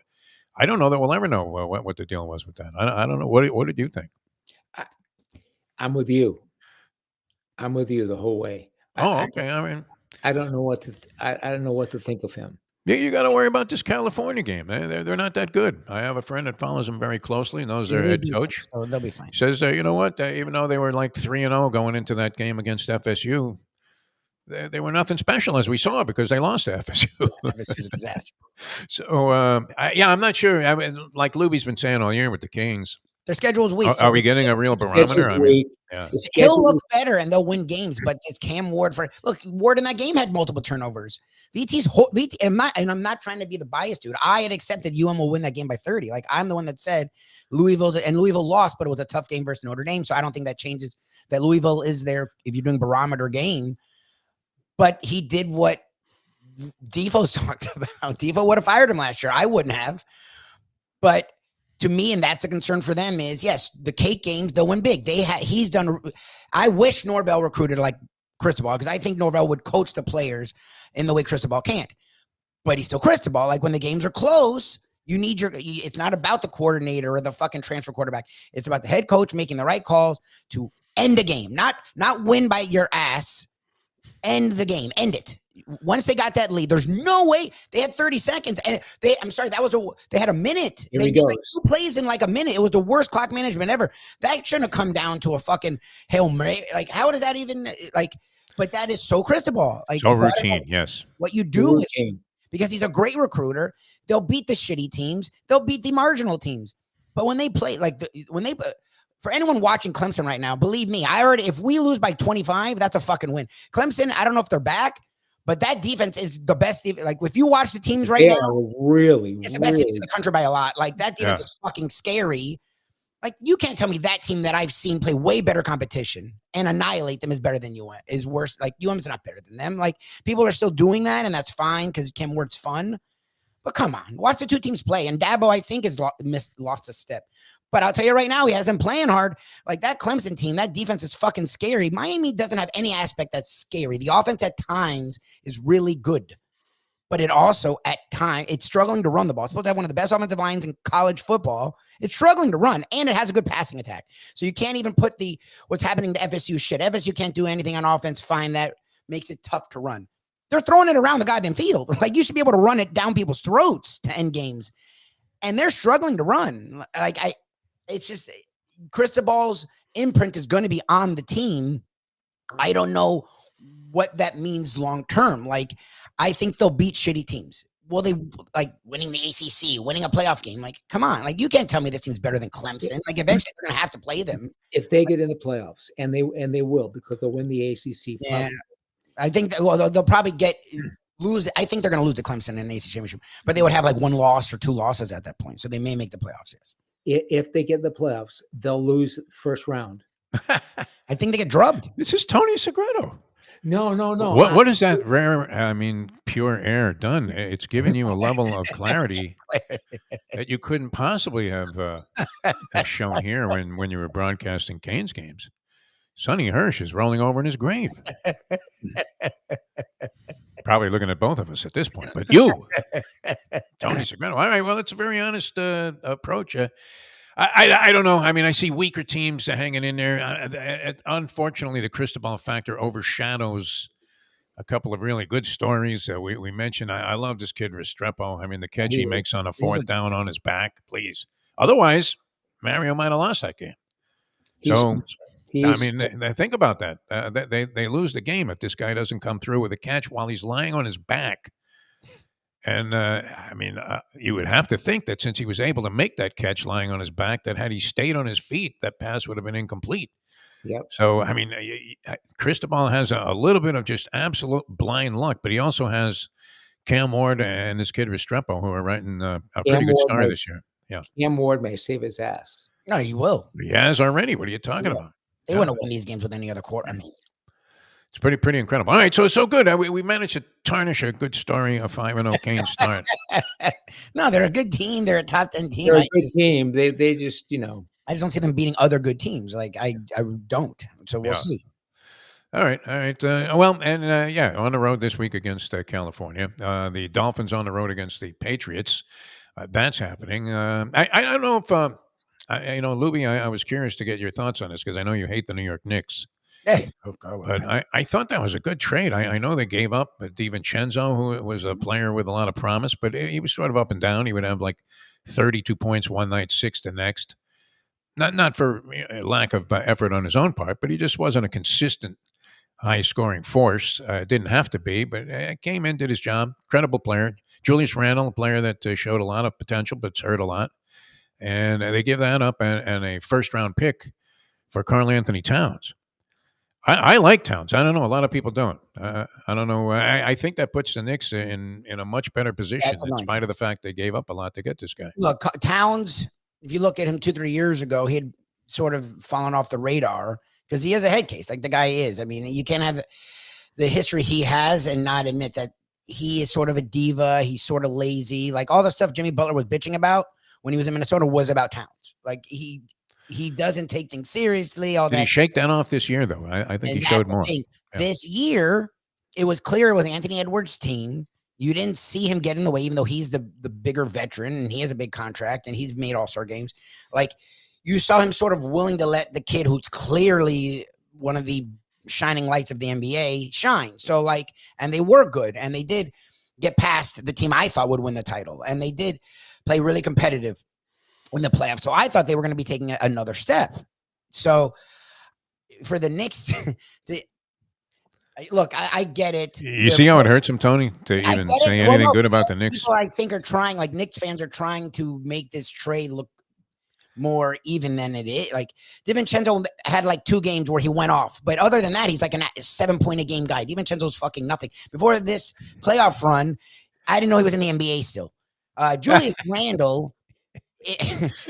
I don't know that we'll ever know what the deal was with that. I don't know. What did you think? I'm with you. I'm with you the whole way. Okay. I mean, I don't know what to. I don't know what to think of him. You got to worry about this California game. They're not that good. I have a friend that follows them very closely, knows their head coach. So they'll be fine. Says, you know what? Even though they were like 3-0 going into that game against FSU, they were nothing special, as we saw, because they lost to FSU. FSU's a disaster. So, I'm not sure. I mean, like Lubie's been saying all year with the Kings. Their schedule's weak. Are we getting a real barometer? I mean, yeah. He'll look better and they'll win games, but it's Cam Ward Ward in that game had multiple turnovers. VT, I'm not trying to be the biased dude. I had accepted UM will win that game by 30. Like, I'm the one that said Louisville lost, but it was a tough game versus Notre Dame. So I don't think that changes that Louisville is there if you're doing barometer game. But he did what Defoe's talked about. Defo would have fired him last year. I wouldn't have. But to me, and that's the concern for them is, yes, the cake games, they'll win big. He's done. I wish Norvell recruited like Cristobal, because I think Norvell would coach the players in the way Cristobal can't. But he's still Cristobal. Like, when the games are close, it's not about the coordinator or the fucking transfer quarterback. It's about the head coach making the right calls to end a game, not win by your ass. End the game. End it. Once they got that lead, there's no way they had 30 seconds. And they had a minute. They did like 2 plays in like a minute. It was the worst clock management ever. That shouldn't have come down to a fucking Hail Mary. Like, how does that even but that is so Cristobal. Like, so routine. Yes. What you do with him, because he's a great recruiter. They'll beat the shitty teams. They'll beat the marginal teams. But when they play, for anyone watching Clemson right now, believe me, if we lose by 25, that's a fucking win. Clemson, I don't know if they're back, but that defense is the best. Like, if you watch the teams right now, it's the best defense in the country by a lot. Like, that defense is fucking scary. Like, you can't tell me that team that I've seen play way better competition and annihilate them is better than UM, is worse. Like, UM's not better than them. Like, people are still doing that, and that's fine because Kim Ward's fun. But come on, watch the two teams play. And Dabo, I think, has lost a step. But I'll tell you right now, he hasn't playing hard. Like, that Clemson team, that defense is fucking scary. Miami doesn't have any aspect that's scary. The offense at times is really good. But it also, at times, it's struggling to run the ball. It's supposed to have one of the best offensive lines in college football. It's struggling to run, and it has a good passing attack. So you can't even put what's happening to FSU shit. FSU can't do anything on offense. Fine, that makes it tough to run. They're throwing it around the goddamn field. Like, you should be able to run it down people's throats to end games. And they're struggling to run. It's just Cristobal's imprint is going to be on the team. I don't know what that means long term. Like, I think they'll beat shitty teams. Will they, like, winning the ACC, winning a playoff game? Like, come on. Like, you can't tell me this team's better than Clemson. Like, eventually they're going to have to play them. If they get in the playoffs, and they will, because they'll win the ACC. Yeah. I think they'll probably lose. I think they're going to lose to Clemson in the ACC championship, but they would have like one loss or two losses at that point. So they may make the playoffs. Yes. If they get the playoffs, they'll lose first round. I think they get drubbed. This is Tony Segreto. No. What is that rare, pure air done? It's giving you a level of clarity that you couldn't possibly have shown here when you were broadcasting Canes games. Sonny Hirsch is rolling over in his grave. Probably looking at both of us at this point, but you, Tony Segreto. All right, well, it's a very honest approach. I don't know. I mean, I see weaker teams hanging in there. Unfortunately, the Cristobal factor overshadows a couple of really good stories. We mentioned, I love this kid Restrepo. I mean, the catch he makes on a fourth down on his back, please. Otherwise, Mario might have lost that game. Think about that. They lose the game if this guy doesn't come through with a catch while he's lying on his back. And, you would have to think that since he was able to make that catch lying on his back, that had he stayed on his feet, that pass would have been incomplete. Yep. So, Cristobal has a little bit of just absolute blind luck, but he also has Cam Ward and this kid Restrepo, who are writing a pretty good story this year. Yeah. Cam Ward may save his ass. No, he will. He has already. What are you talking about? They wouldn't win these games with any other quarter. I mean, it's pretty incredible. All right, so good. We managed to tarnish a good story, a 5-0 Canes start. No, they're a good team. They're a top 10 team. They're a good team. They just, I just don't see them beating other good teams. Like, I don't. So we'll see. All right. On the road this week against California. The Dolphins on the road against the Patriots. That's happening. I don't know if, Lubie, I was curious to get your thoughts on this because I know you hate the New York Knicks. Hey, but I thought that was a good trade. I know they gave up DiVincenzo, who was a player with a lot of promise, but he was sort of up and down. He would have like 32 points one night, 6 the next. Not for lack of effort on his own part, but he just wasn't a consistent high-scoring force. Didn't have to be, but came in, did his job. Credible player. Julius Randle, a player that showed a lot of potential, but's hurt a lot. And they give that up and a first-round pick for Karl Anthony Towns. I like Towns. I don't know. A lot of people don't. I don't know. I think that puts the Knicks in a much better position in spite of the fact they gave up a lot to get this guy. Look, Towns, if you look at him 2-3 years ago, he had sort of fallen off the radar because he has a head case like the guy is. I mean, you can't have the history he has and not admit that he is sort of a diva. He's sort of lazy. Like all the stuff Jimmy Butler was bitching about when he was in Minnesota was about Towns. Like he doesn't take things seriously. Did he shake that off this year, though? I think he showed more. Yeah. This year, it was clear it was Anthony Edwards' team. You didn't see him get in the way, even though he's the bigger veteran and he has a big contract and he's made all-star games. Like, you saw him sort of willing to let the kid who's clearly one of the shining lights of the NBA shine. So, like, and they were good and they did get past the team I thought would win the title. And they did play really competitive in the playoffs. So I thought they were going to be taking another step. So for the Knicks, look, I get it. You see how it hurts him, Tony, to even say anything good about the Knicks? People I think are trying, like Knicks fans are trying to make this trade look more even than it is. Like DiVincenzo had like 2 games where he went off, but other than that, he's like a 7-point a game guy. DiVincenzo's fucking nothing. Before this playoff run, I didn't know he was in the NBA still. Julius Randle.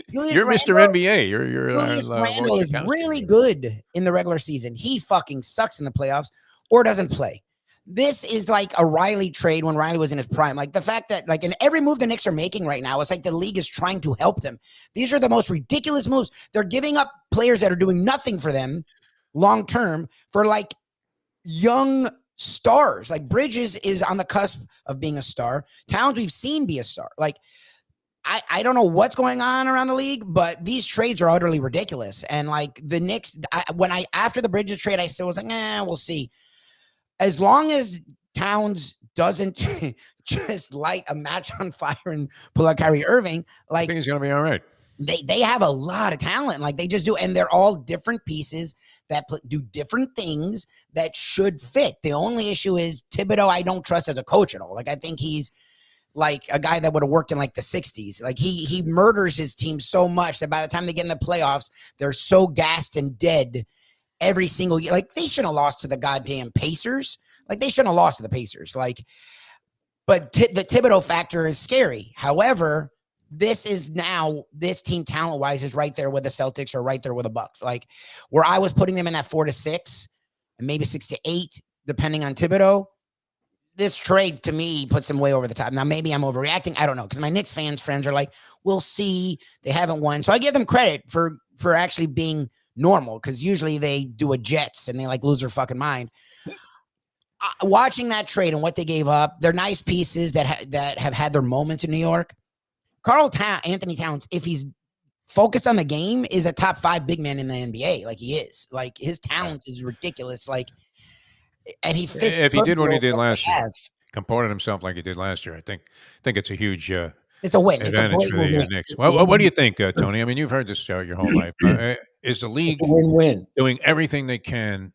You're Mr. NBA. You're Julius Randle is really good in the regular season. He fucking sucks in the playoffs or doesn't play. This is like a Riley trade when Riley was in his prime. Like the fact that like in every move the Knicks are making right now, it's like the league is trying to help them. These are the most ridiculous moves. They're giving up players that are doing nothing for them long term for like young stars. Like Bridges is on the cusp of being a star. Towns we've seen be a star. Like I don't know what's going on around the league, but these trades are utterly ridiculous. And like the Knicks, after the Bridges trade, I still was like, we'll see. As long as Towns doesn't just light a match on fire and pull out Kyrie Irving, like I think he's gonna be all right. They have a lot of talent, like they just do, and they're all different pieces that do different things that should fit. The only issue is Thibodeau. I don't trust as a coach at all. Like I think he's like a guy that would have worked in like the 60s. Like he murders his team so much that by the time they get in the playoffs, they're so gassed and dead every single year. Like they shouldn't have lost to the goddamn Pacers. Like they shouldn't have lost to the Pacers. Like, but the Thibodeau factor is scary. However, this team talent wise is right there with the Celtics or right there with the Bucks. Like where I was putting them in that 4 to 6 and maybe 6 to 8, depending on Thibodeau. This trade to me puts them way over the top. Now, maybe I'm overreacting. I don't know. Because my Knicks friends are like, we'll see. They haven't won. So I give them credit for actually being normal. Because usually they do a Jets and they like lose their fucking mind. Watching that trade and what they gave up, they're nice pieces that have had their moments in New York. Anthony Towns, if he's focused on the game, is a top 5 big man in the NBA. Like he is. Like his talent is ridiculous. Like, and he fits. If he did what he did last year, comported himself like he did last year, I think it's a huge it's a win. Advantage it's a for the Knicks. Well, what do you think, Tony? I mean, you've heard this your whole life. Is the league win-win doing everything they can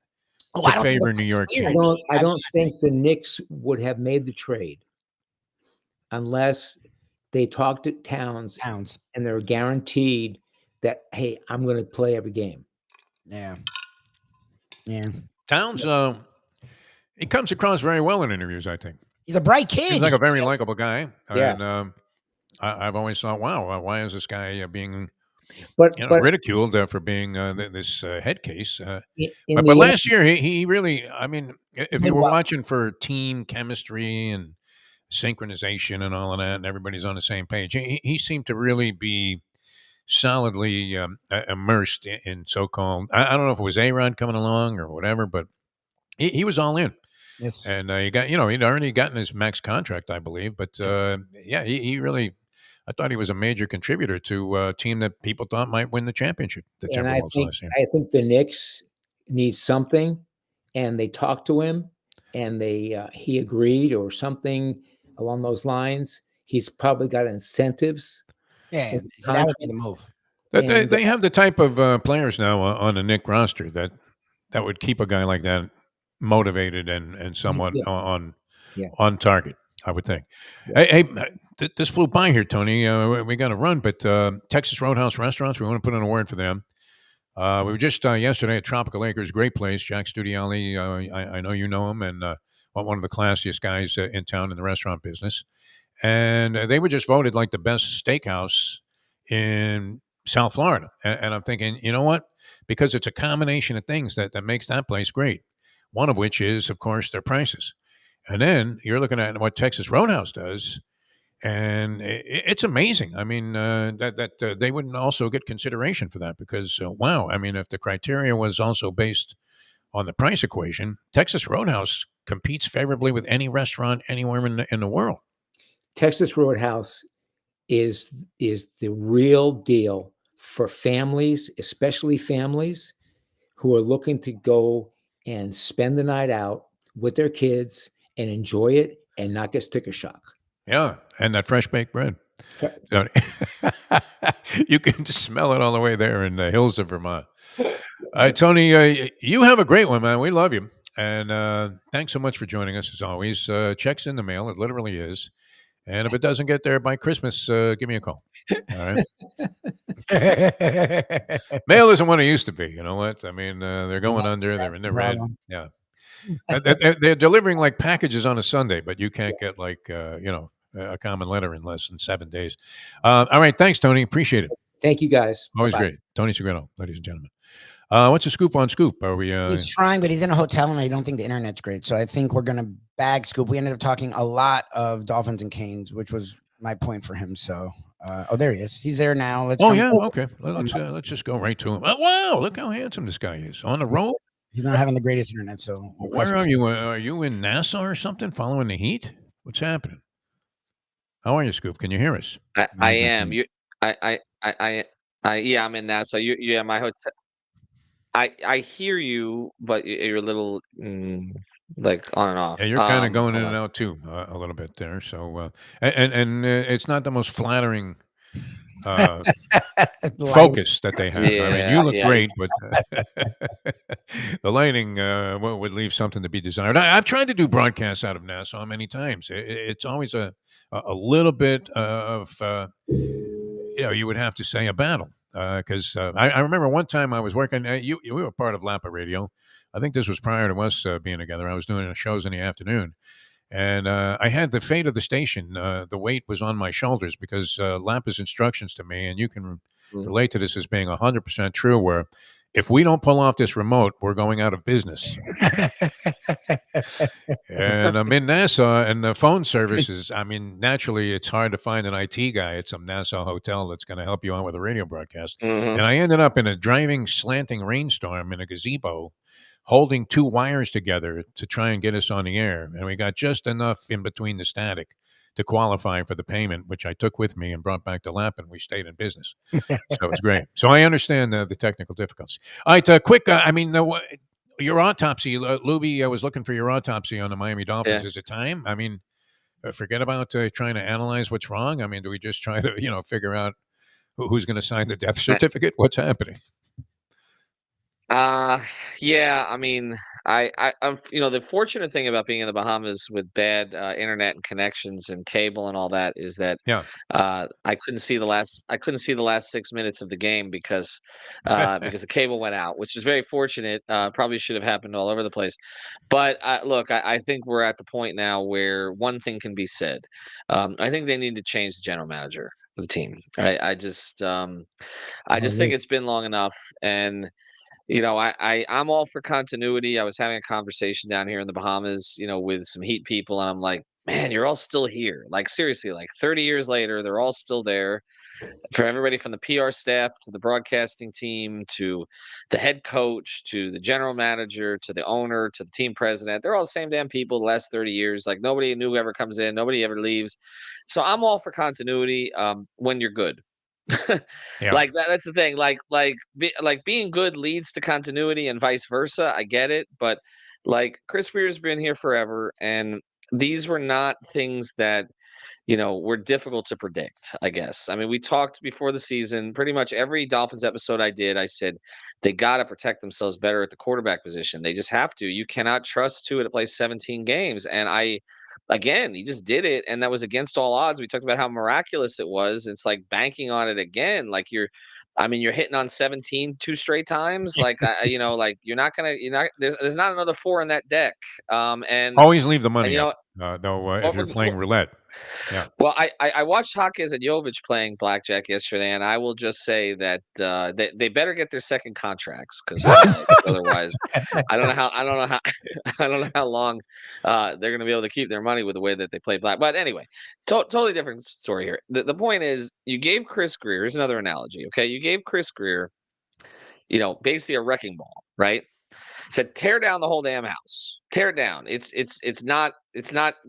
to favor New York teams? I don't think the Knicks would have made the trade unless they talked to Towns and they're guaranteed that, hey, I'm going to play every game. Yeah. Towns, he comes across very well in interviews, I think. He's a bright kid. He's like a very likable guy. Yeah. And I've always thought, wow, why is this guy being ridiculed for being this head case? But last year, he really, I mean, if you were watching for team chemistry and synchronization and all of that, and everybody's on the same page, he seemed to really be solidly immersed in so-called, I don't know if it was A-Rod coming along or whatever, but he was all in. Yes. And he got, he'd already gotten his max contract, I believe. But he really, I thought he was a major contributor to a team that people thought might win the championship. And I think the Knicks need something, and they talked to him, and he agreed or something along those lines. He's probably got incentives. Yeah, so that would be the move. They have the type of players now on the Knicks roster that would keep a guy like that motivated and somewhat on target, I would think. Yeah. Hey, this flew by here, Tony. We got to run, but Texas Roadhouse Restaurants, we want to put in a word for them. We were just yesterday at Tropical Acres, great place. Jack Studiali, I know you know him, and one of the classiest guys in town in the restaurant business. And they were just voted like the best steakhouse in South Florida. And I'm thinking, you know what? Because it's a combination of things that makes that place great. One of which is, of course, their prices. And then you're looking at what Texas Roadhouse does, and it's amazing. I mean, that they wouldn't also get consideration for that because, wow, I mean, if the criteria was also based on the price equation, Texas Roadhouse competes favorably with any restaurant anywhere in the world. Texas Roadhouse is the real deal for families, especially families who are looking to go and spend the night out with their kids and enjoy it and not get sticker shock. Yeah, and that fresh baked bread. You can just smell it all the way there in the hills of Vermont. Tony, you have a great one, man. We love you. And thanks so much for joining us, as always. Checks in the mail. It literally is. And if it doesn't get there by Christmas, give me a call. All right. Mail isn't what it used to be. You know what? I mean, they're going under. They're in the red. Yeah. They're delivering like packages on a Sunday, but you can't get like, a common letter in less than 7 days. All right. Thanks, Tony. Appreciate it. Thank you, guys. Always Bye-bye. great. Tony Segreto, ladies and gentlemen. What's a scoop on Scoop? Are we? He's trying, but he's in a hotel, and I don't think the internet's great. So I think we're gonna bag Scoop. We ended up talking a lot of Dolphins and Canes, which was my point for him. So, there he is. He's there now. Let's. Okay. Let's just go right to him. Oh, wow! Look how handsome this guy is on the road. He's not having the greatest internet. So where are you? Are you in Nassau or something? Following the heat? What's happening? How are you, Scoop? Can you hear us? I am. Yeah, I'm in Nassau. Yeah, my hotel. I hear you, but you're a little like on and off. Yeah, you're kind of going in and out too, a little bit there. So, and it's not the most flattering focus that they have. Yeah, I mean, you look great, but the lighting would leave something to be desired. I've tried to do broadcasts out of Nassau many times. It's always a little bit of you would have to say a battle. Because I remember one time I was working. We were part of Lapa Radio. I think this was prior to us being together. I was doing shows in the afternoon, and I had the fate of the station. The weight was on my shoulders because Lapa's instructions to me, and you can relate to this as being 100% true, where if we don't pull off this remote, we're going out of business. And I'm in Nassau, and the phone services, I mean, naturally, it's hard to find an IT guy at some Nassau hotel that's going to help you out with a radio broadcast. Mm-hmm. And I ended up in a driving, slanting rainstorm in a gazebo, holding two wires together to try and get us on the air. And we got just enough in between the static to qualify for the payment, which I took with me and brought back to Lap, and we stayed in business. So it was great. So I understand the technical difficulties. All right, quick. Your autopsy, Lubie. I was looking for your autopsy on the Miami Dolphins. Yeah. Is it time? I mean, forget about trying to analyze what's wrong. I mean, do we just try to, figure out who's going to sign the death certificate? What's happening? Yeah. I mean, I'm, the fortunate thing about being in the Bahamas with bad internet and connections and cable and all that is that I couldn't see the last 6 minutes of the game because the cable went out, which is very fortunate. Probably should have happened all over the place. But look, I think we're at the point now where one thing can be said. I think they need to change the general manager of the team. I just think it's been long enough. And I'm all for continuity. I was having a conversation down here in the Bahamas, with some Heat people, and I'm like, man, you're all still here. Like, seriously, like 30 years later, they're all still there. For everybody from the PR staff to the broadcasting team to the head coach to the general manager to the owner to the team president, they're all the same damn people the last 30 years. Like, nobody new ever comes in, nobody ever leaves. So I'm all for continuity when you're good. Yeah. Like that's the thing. Like being good leads to continuity and vice versa. I get it, but like Chris Greer's been here forever, and these were not things that were difficult to predict, I guess. I mean, we talked before the season. Pretty much every Dolphins episode I did, I said they got to protect themselves better at the quarterback position. They just have to. You cannot trust Tua to play 17 games, and again, he just did it, and that was against all odds. We talked about how miraculous it was. It's like banking on it again. Like you're hitting on 17 two straight times. Like you're not there's not another 4 in that deck. And always leave the money up. Though if you're playing roulette. Yeah. Well, I watched Jaquez and Jovic playing blackjack yesterday, and I will just say that they better get their second contracts because otherwise, I don't know how long they're going to be able to keep their money with the way that they play black. But anyway, totally different story here. The point is, you gave Chris Greer. Here's another analogy. Okay, you gave Chris Greer, basically a wrecking ball, right? Said tear down the whole damn house. Tear it down. It's not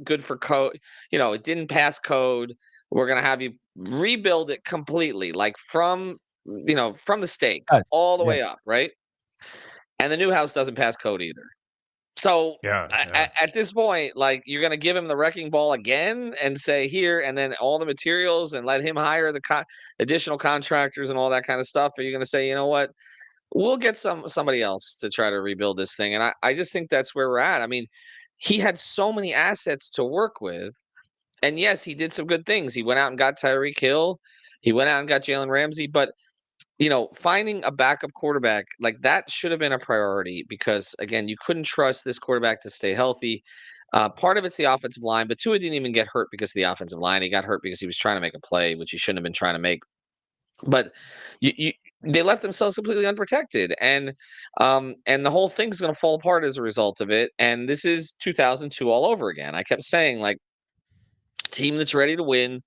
good for code. It didn't pass code. We're gonna have you rebuild it completely, like from the stakes all the way up, right? And the new house doesn't pass code either. So at this point, like you're gonna give him the wrecking ball again and say here, and then all the materials, and let him hire the additional contractors and all that kind of stuff. Are you gonna say, you know what? We'll get somebody else to try to rebuild this thing. And I just think that's where we're at. I mean, he had so many assets to work with. yes, he did some good things. He went out and got Tyreek Hill. He went out and got Jalen Ramsey. But finding a backup quarterback, like, that should have been a priority because, again, you couldn't trust this quarterback to stay healthy. Part of it's the offensive line, but Tua didn't even get hurt because of the offensive line. He got hurt because he was trying to make a play, which he shouldn't have been trying to make. But they left themselves completely unprotected, and the whole thing's going to fall apart as a result of it. And this is 2002 all over again. I kept saying, like, team that's ready to win.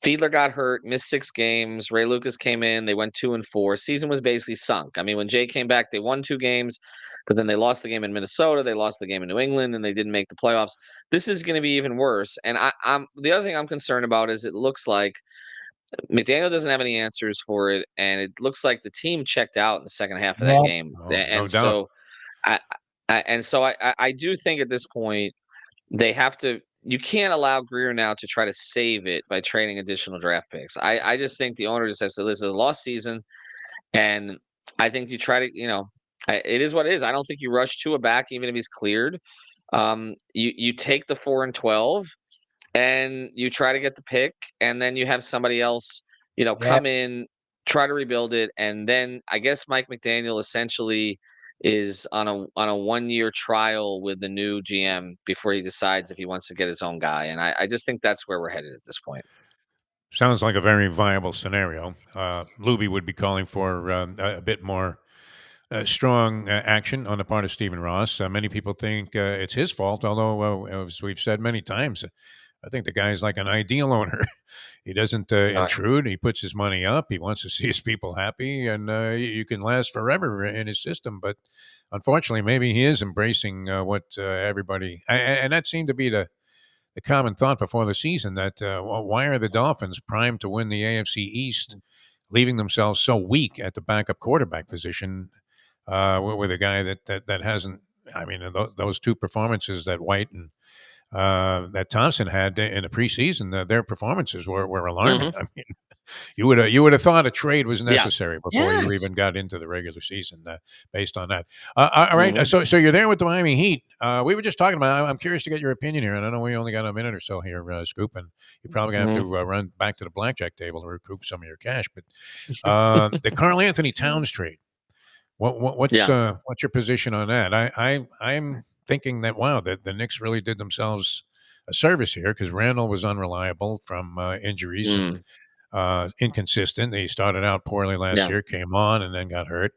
Fiedler got hurt, missed 6 games. Ray Lucas came in. They went 2-4. Season was basically sunk. I mean, when Jay came back, they won 2 games, but then they lost the game in Minnesota. They lost the game in New England, and they didn't make the playoffs. This is going to be even worse. And I'm the other thing I'm concerned about is it looks like McDaniel doesn't have any answers for it, and it looks like the team checked out in the second half of that game. Oh, no doubt. I do think at this point they have to. You can't allow Greer now to try to save it by trading additional draft picks. I just think the owner just has to. This is a lost season, and I think you try to. It is what it is. I don't think you rush Tua back even if he's cleared. You take the 4-12. And you try to get the pick, and then you have somebody else, come in, try to rebuild it, and then I guess Mike McDaniel essentially is on a 1-year trial with the new GM before he decides if he wants to get his own guy. And I just think that's where we're headed at this point. Sounds like a very viable scenario. Lubie would be calling for a bit more strong action on the part of Stephen Ross. Many people think it's his fault, although, as we've said many times, I think the guy's like an ideal owner. He doesn't intrude. He puts his money up. He wants to see his people happy, and you can last forever in his system. But unfortunately, maybe he is embracing what everybody, and that seemed to be the common thought before the season, that why are the Dolphins primed to win the AFC East, leaving themselves so weak at the backup quarterback position with a guy that hasn't. I mean, those 2 performances that White and that Thompson had in the preseason, their performances were alarming. Mhm. I mean, you would have thought a trade was necessary before you Yes. even got into the regular season, based on that. All right, so you're there with the Miami Heat. We were just talking about. I'm curious to get your opinion here, and I know we only got a minute or so here, Scoop, and you're probably gonna have to run back to the blackjack table to recoup some of your cash. But the Karl Anthony Towns trade. What's your position on that? I'm thinking that, wow, the Knicks really did themselves a service here, because Randall was unreliable from injuries and inconsistent. He started out poorly last year, came on, and then got hurt.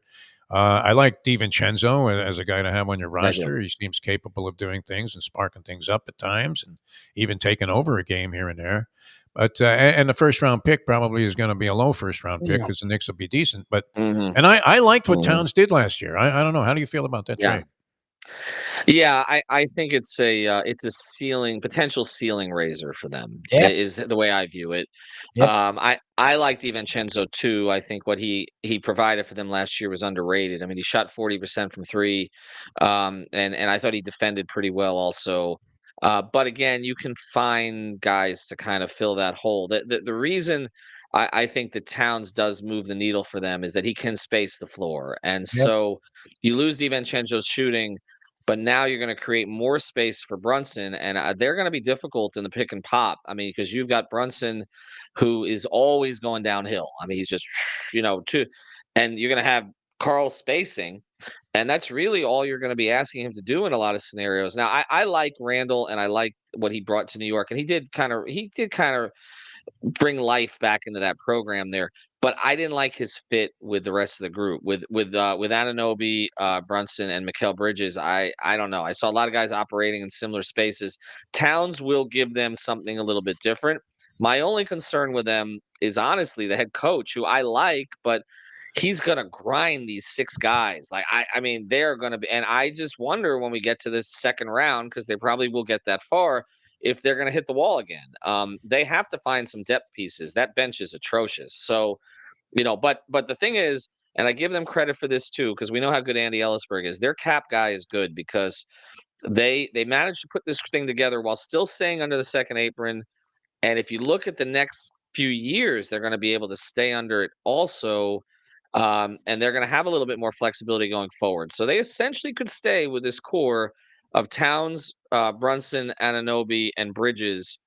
I like DiVincenzo as a guy to have on your roster. He seems capable of doing things and sparking things up at times, and even taking over a game here and there. But and the first round pick probably is going to be a low first round pick, because the Knicks will be decent. But and I liked what Towns did last year. I don't know. How do you feel about that trade? Yeah, I think it's a potential ceiling raiser for them. Is the way I view it. I like DiVincenzo too. I think what he provided for them last year was underrated. I mean, he shot 40% from 3, and I thought he defended pretty well also. But again, you can find guys to kind of fill that hole. The reason I think that Towns does move the needle for them is that he can space the floor, and so you lose DiVincenzo's shooting. But now you're going to create more space for Brunson, and they're going to be difficult in the pick and pop. I mean, because you've got Brunson, who is always going downhill. I mean, he's just, and you're going to have Karl spacing, and that's really all you're going to be asking him to do in a lot of scenarios. Now, I like Randall, and I like what he brought to New York, and he did kind of bring life back into that program there. But I didn't like his fit with the rest of the group, with Anunoby, Brunson, and Mikal Bridges. I don't know. I saw a lot of guys operating in similar spaces. Towns will give them something a little bit different. My only concern with them is honestly the head coach, who I like, but he's gonna grind these 6 guys. Like I mean, they're gonna be, and I just wonder when we get to this second round, because they probably will get that far, if they're going to hit the wall again. They have to find some depth pieces. That bench is atrocious. So, but the thing is, and I give them credit for this too, because we know how good Andy Ellisberg is. Their cap guy is good, because they managed to put this thing together while still staying under the second apron. And if you look at the next few years, they're going to be able to stay under it also. And they're going to have a little bit more flexibility going forward. So they essentially could stay with this core of Towns, Brunson, Anunoby, and Bridges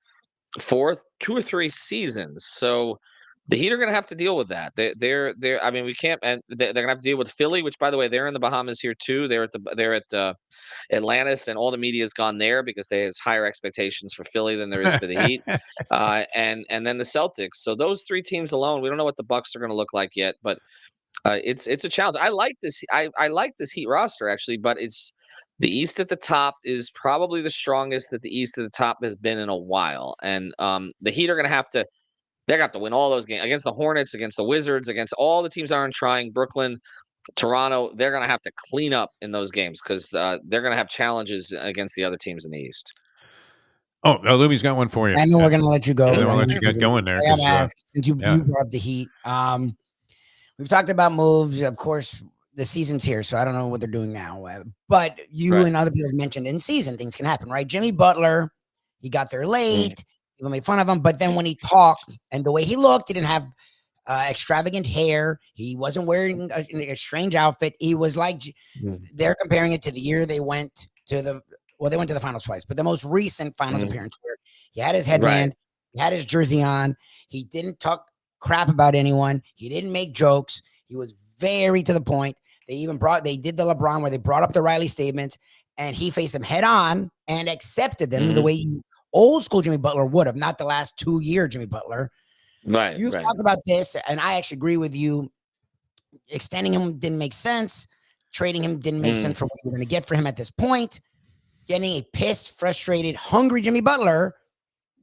for 2 or 3 seasons. So the Heat are going to have to deal with that. They're. I mean, we can't, and they're going to have to deal with Philly, which, by the way, they're in the Bahamas here too. They're at Atlantis, and all the media has gone there because there's higher expectations for Philly than there is for the Heat, and then the Celtics. So those 3 teams alone, we don't know what the Bucks are going to look like yet, but it's a challenge. I like this. I like this Heat roster actually, but it's the East at the top is probably the strongest that the East at the top has been in a while, and the Heat are going to have to. They're going to have to win all those games against the Hornets, against the Wizards, against all the teams that aren't trying. Brooklyn, Toronto, they're going to have to clean up in those games because they're going to have challenges against the other teams in the East. Oh, Lubie's got one for you. I know we're going to let you go. And then we'll let you get going there. I got to ask, since you brought up the Heat. We've talked about moves. Of course, the season's here, so I don't know what they're doing now. But you and other people have mentioned in season things can happen, right? Jimmy Butler, he got there late. People made fun of him, but then when he talked and the way he looked, he didn't have extravagant hair. He wasn't wearing a strange outfit. He was like, they're comparing it to the year they went to they went to the finals twice, but the most recent finals appearance where he had his headband, he had his jersey on. He didn't talk crap about anyone. He didn't make jokes. He was very to the point. They did the LeBron where they brought up the Riley statements and he faced them head on and accepted them the way old school Jimmy Butler would have, not the last 2-year Jimmy Butler. Right. You've talked about this, and I actually agree with you. Extending him didn't make sense. Trading him didn't make sense for what you're going to get for him at this point. Getting a pissed, frustrated, hungry Jimmy Butler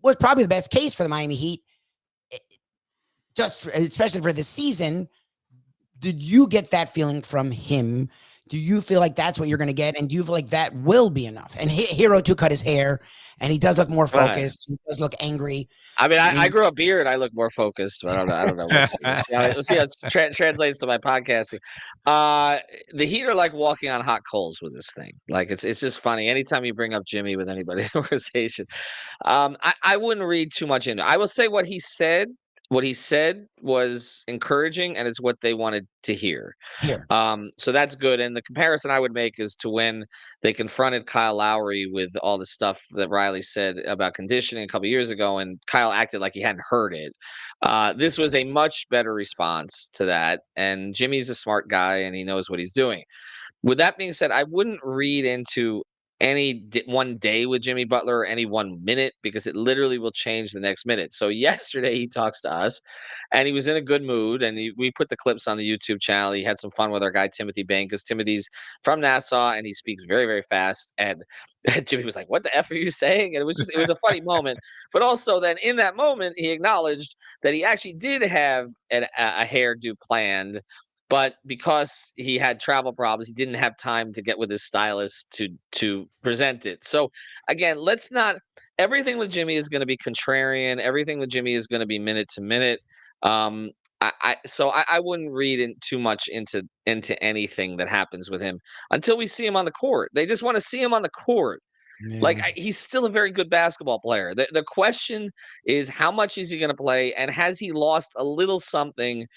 was probably the best case for the Miami Heat, especially for this season. Did you get that feeling from him? Do you feel like that's what you're going to get? And do you feel like that will be enough? And Hero too cut his hair, and he does look more focused. He does look angry. I mean, I grew a beard. I look more focused. But I don't know. We'll see how it translates to my podcasting. The Heat are like walking on hot coals with this thing. Like it's just funny. Anytime you bring up Jimmy with anybody in the organization, I wouldn't read too much into it. I will say what he said. What he said was encouraging, and it's what they wanted to hear. So that's good. And the comparison I would make is to when they confronted Kyle Lowry with all the stuff that Riley said about conditioning a couple years ago, and Kyle acted like he hadn't heard it. This was a much better response to that. And Jimmy's a smart guy, and he knows what he's doing. With that being said, I wouldn't read into any one day with Jimmy Butler or any 1 minute because it literally will change the next minute. So yesterday he talks to us and he was in a good mood and we put the clips on the YouTube channel. He had some fun with our guy, Timothy Bain, because Timothy's from Nassau and he speaks very, very fast. And Jimmy was like, "What the F are you saying?" And it was a funny moment, but also then in that moment, he acknowledged that he actually did have a hairdo planned. But because he had travel problems, he didn't have time to get with his stylist to present it. So again, everything with Jimmy is going to be contrarian. Everything with Jimmy is going to be minute to minute. I wouldn't read in too much into anything that happens with him until we see him on the court. They just want to see him on the court. Like he's still a very good basketball player. The question is, how much is he going to play, and has he lost a little something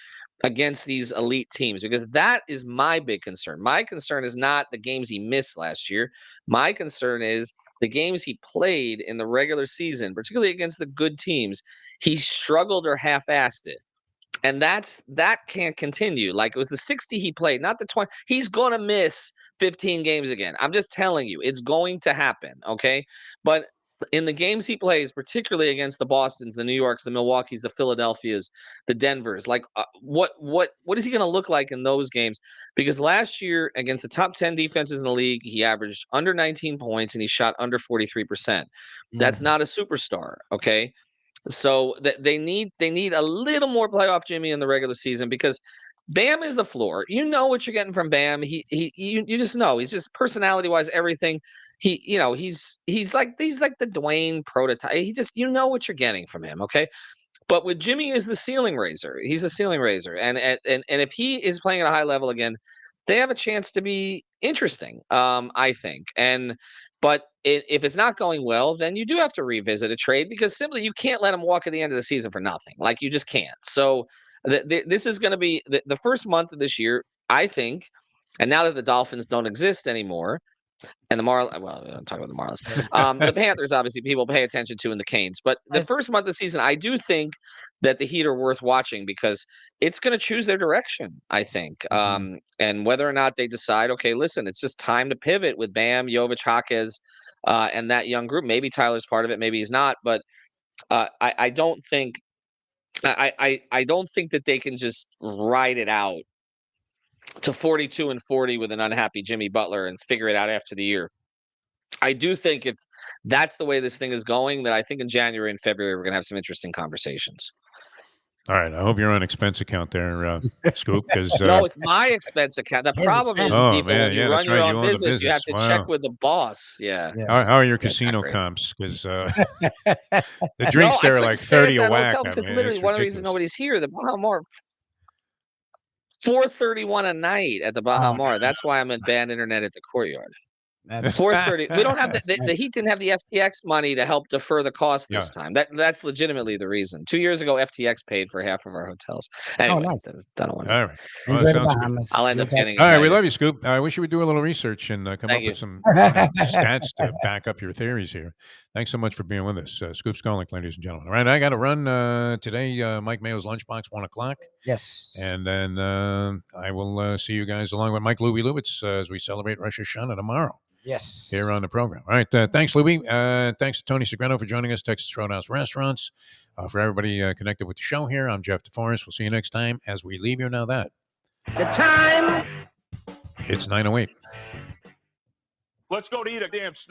against these elite teams? Because that is my big concern. My concern is not the games he missed last year. My concern is the games he played in the regular season, particularly against the good teams. He struggled or half-assed it. And that can't continue. Like it was the 60 he played, not the 20. He's going to miss 15 games again. I'm just telling you, it's going to happen, okay? But in the games he plays, particularly against the Bostons, the New Yorks, the Milwaukees, the Philadelphias, the Denvers, like what is he going to look like in those games? Because last year against the top 10 defenses in the league, he averaged under 19 points and he shot under 43%. That's not a superstar, okay? So they need a little more playoff Jimmy in the regular season because Bam is the floor. You know what you're getting from Bam. You just know. He's just personality-wise, everything. He's like the Dwayne prototype. You know what you're getting from him, okay? But with Jimmy is the ceiling raiser. He's the ceiling raiser. And if he is playing at a high level again, they have a chance to be interesting, I think. But if it's not going well, then you do have to revisit a trade because simply you can't let him walk at the end of the season for nothing. Like you just can't. So this is going to be the first month of this year, I think. And now that the Dolphins don't exist anymore, And the Marlins, well, I'm talking about the Marlins. The Panthers, obviously, people pay attention to, and the Canes. But the first month of the season, I do think that the Heat are worth watching because it's going to choose their direction, I think. And whether or not they decide, okay, listen, it's just time to pivot with Bam, Jovic, Jaquez, and that young group. Maybe Tyler's part of it, maybe he's not. But I don't think I don't think that they can just ride it out to 42-40 with an unhappy Jimmy Butler and figure it out after the year. I do think if that's the way this thing is going, that I think in January and February we're going to have some interesting conversations. All right. I hope you're on expense account there, Scoop. Because no, it's my expense account. The problem is, Defo, when you run your own business, you have to check with the boss. Yeah. Yes. How are your casino comps? Because the drinks there are like 30 a whack. Because literally one of the reasons nobody's here, the Baja Mar, $4.31 a night at the Baja Mar. That's why I'm in bad internet at the Courtyard. That's $4.30. We don't have the Heat didn't have the FTX money to help defer the cost this time. That's legitimately the reason. 2 years ago, FTX paid for half of our hotels. Anyway, nice. I don't want to. All right. Well, I'll end up getting. All right, we love you, Scoop. I wish you would do a little research and come up with some stats to back up your theories here. Thanks so much for being with us, Scoop Skolnick, ladies and gentlemen. All right, I got to run today. Mike Mayo's lunchbox, 1:00. Yes. And then I will see you guys along with Mike Lubie Lubitz as we celebrate Rosh Hashanah tomorrow. Yes. Here on the program. All right. Thanks, Lubie. Thanks to Tony Segreto for joining us, Texas Roadhouse Restaurants. For everybody connected with the show here, I'm Jeff DeForest. We'll see you next time. As we leave you now that. The time. It's 9:08. Let's go to eat a damn snack.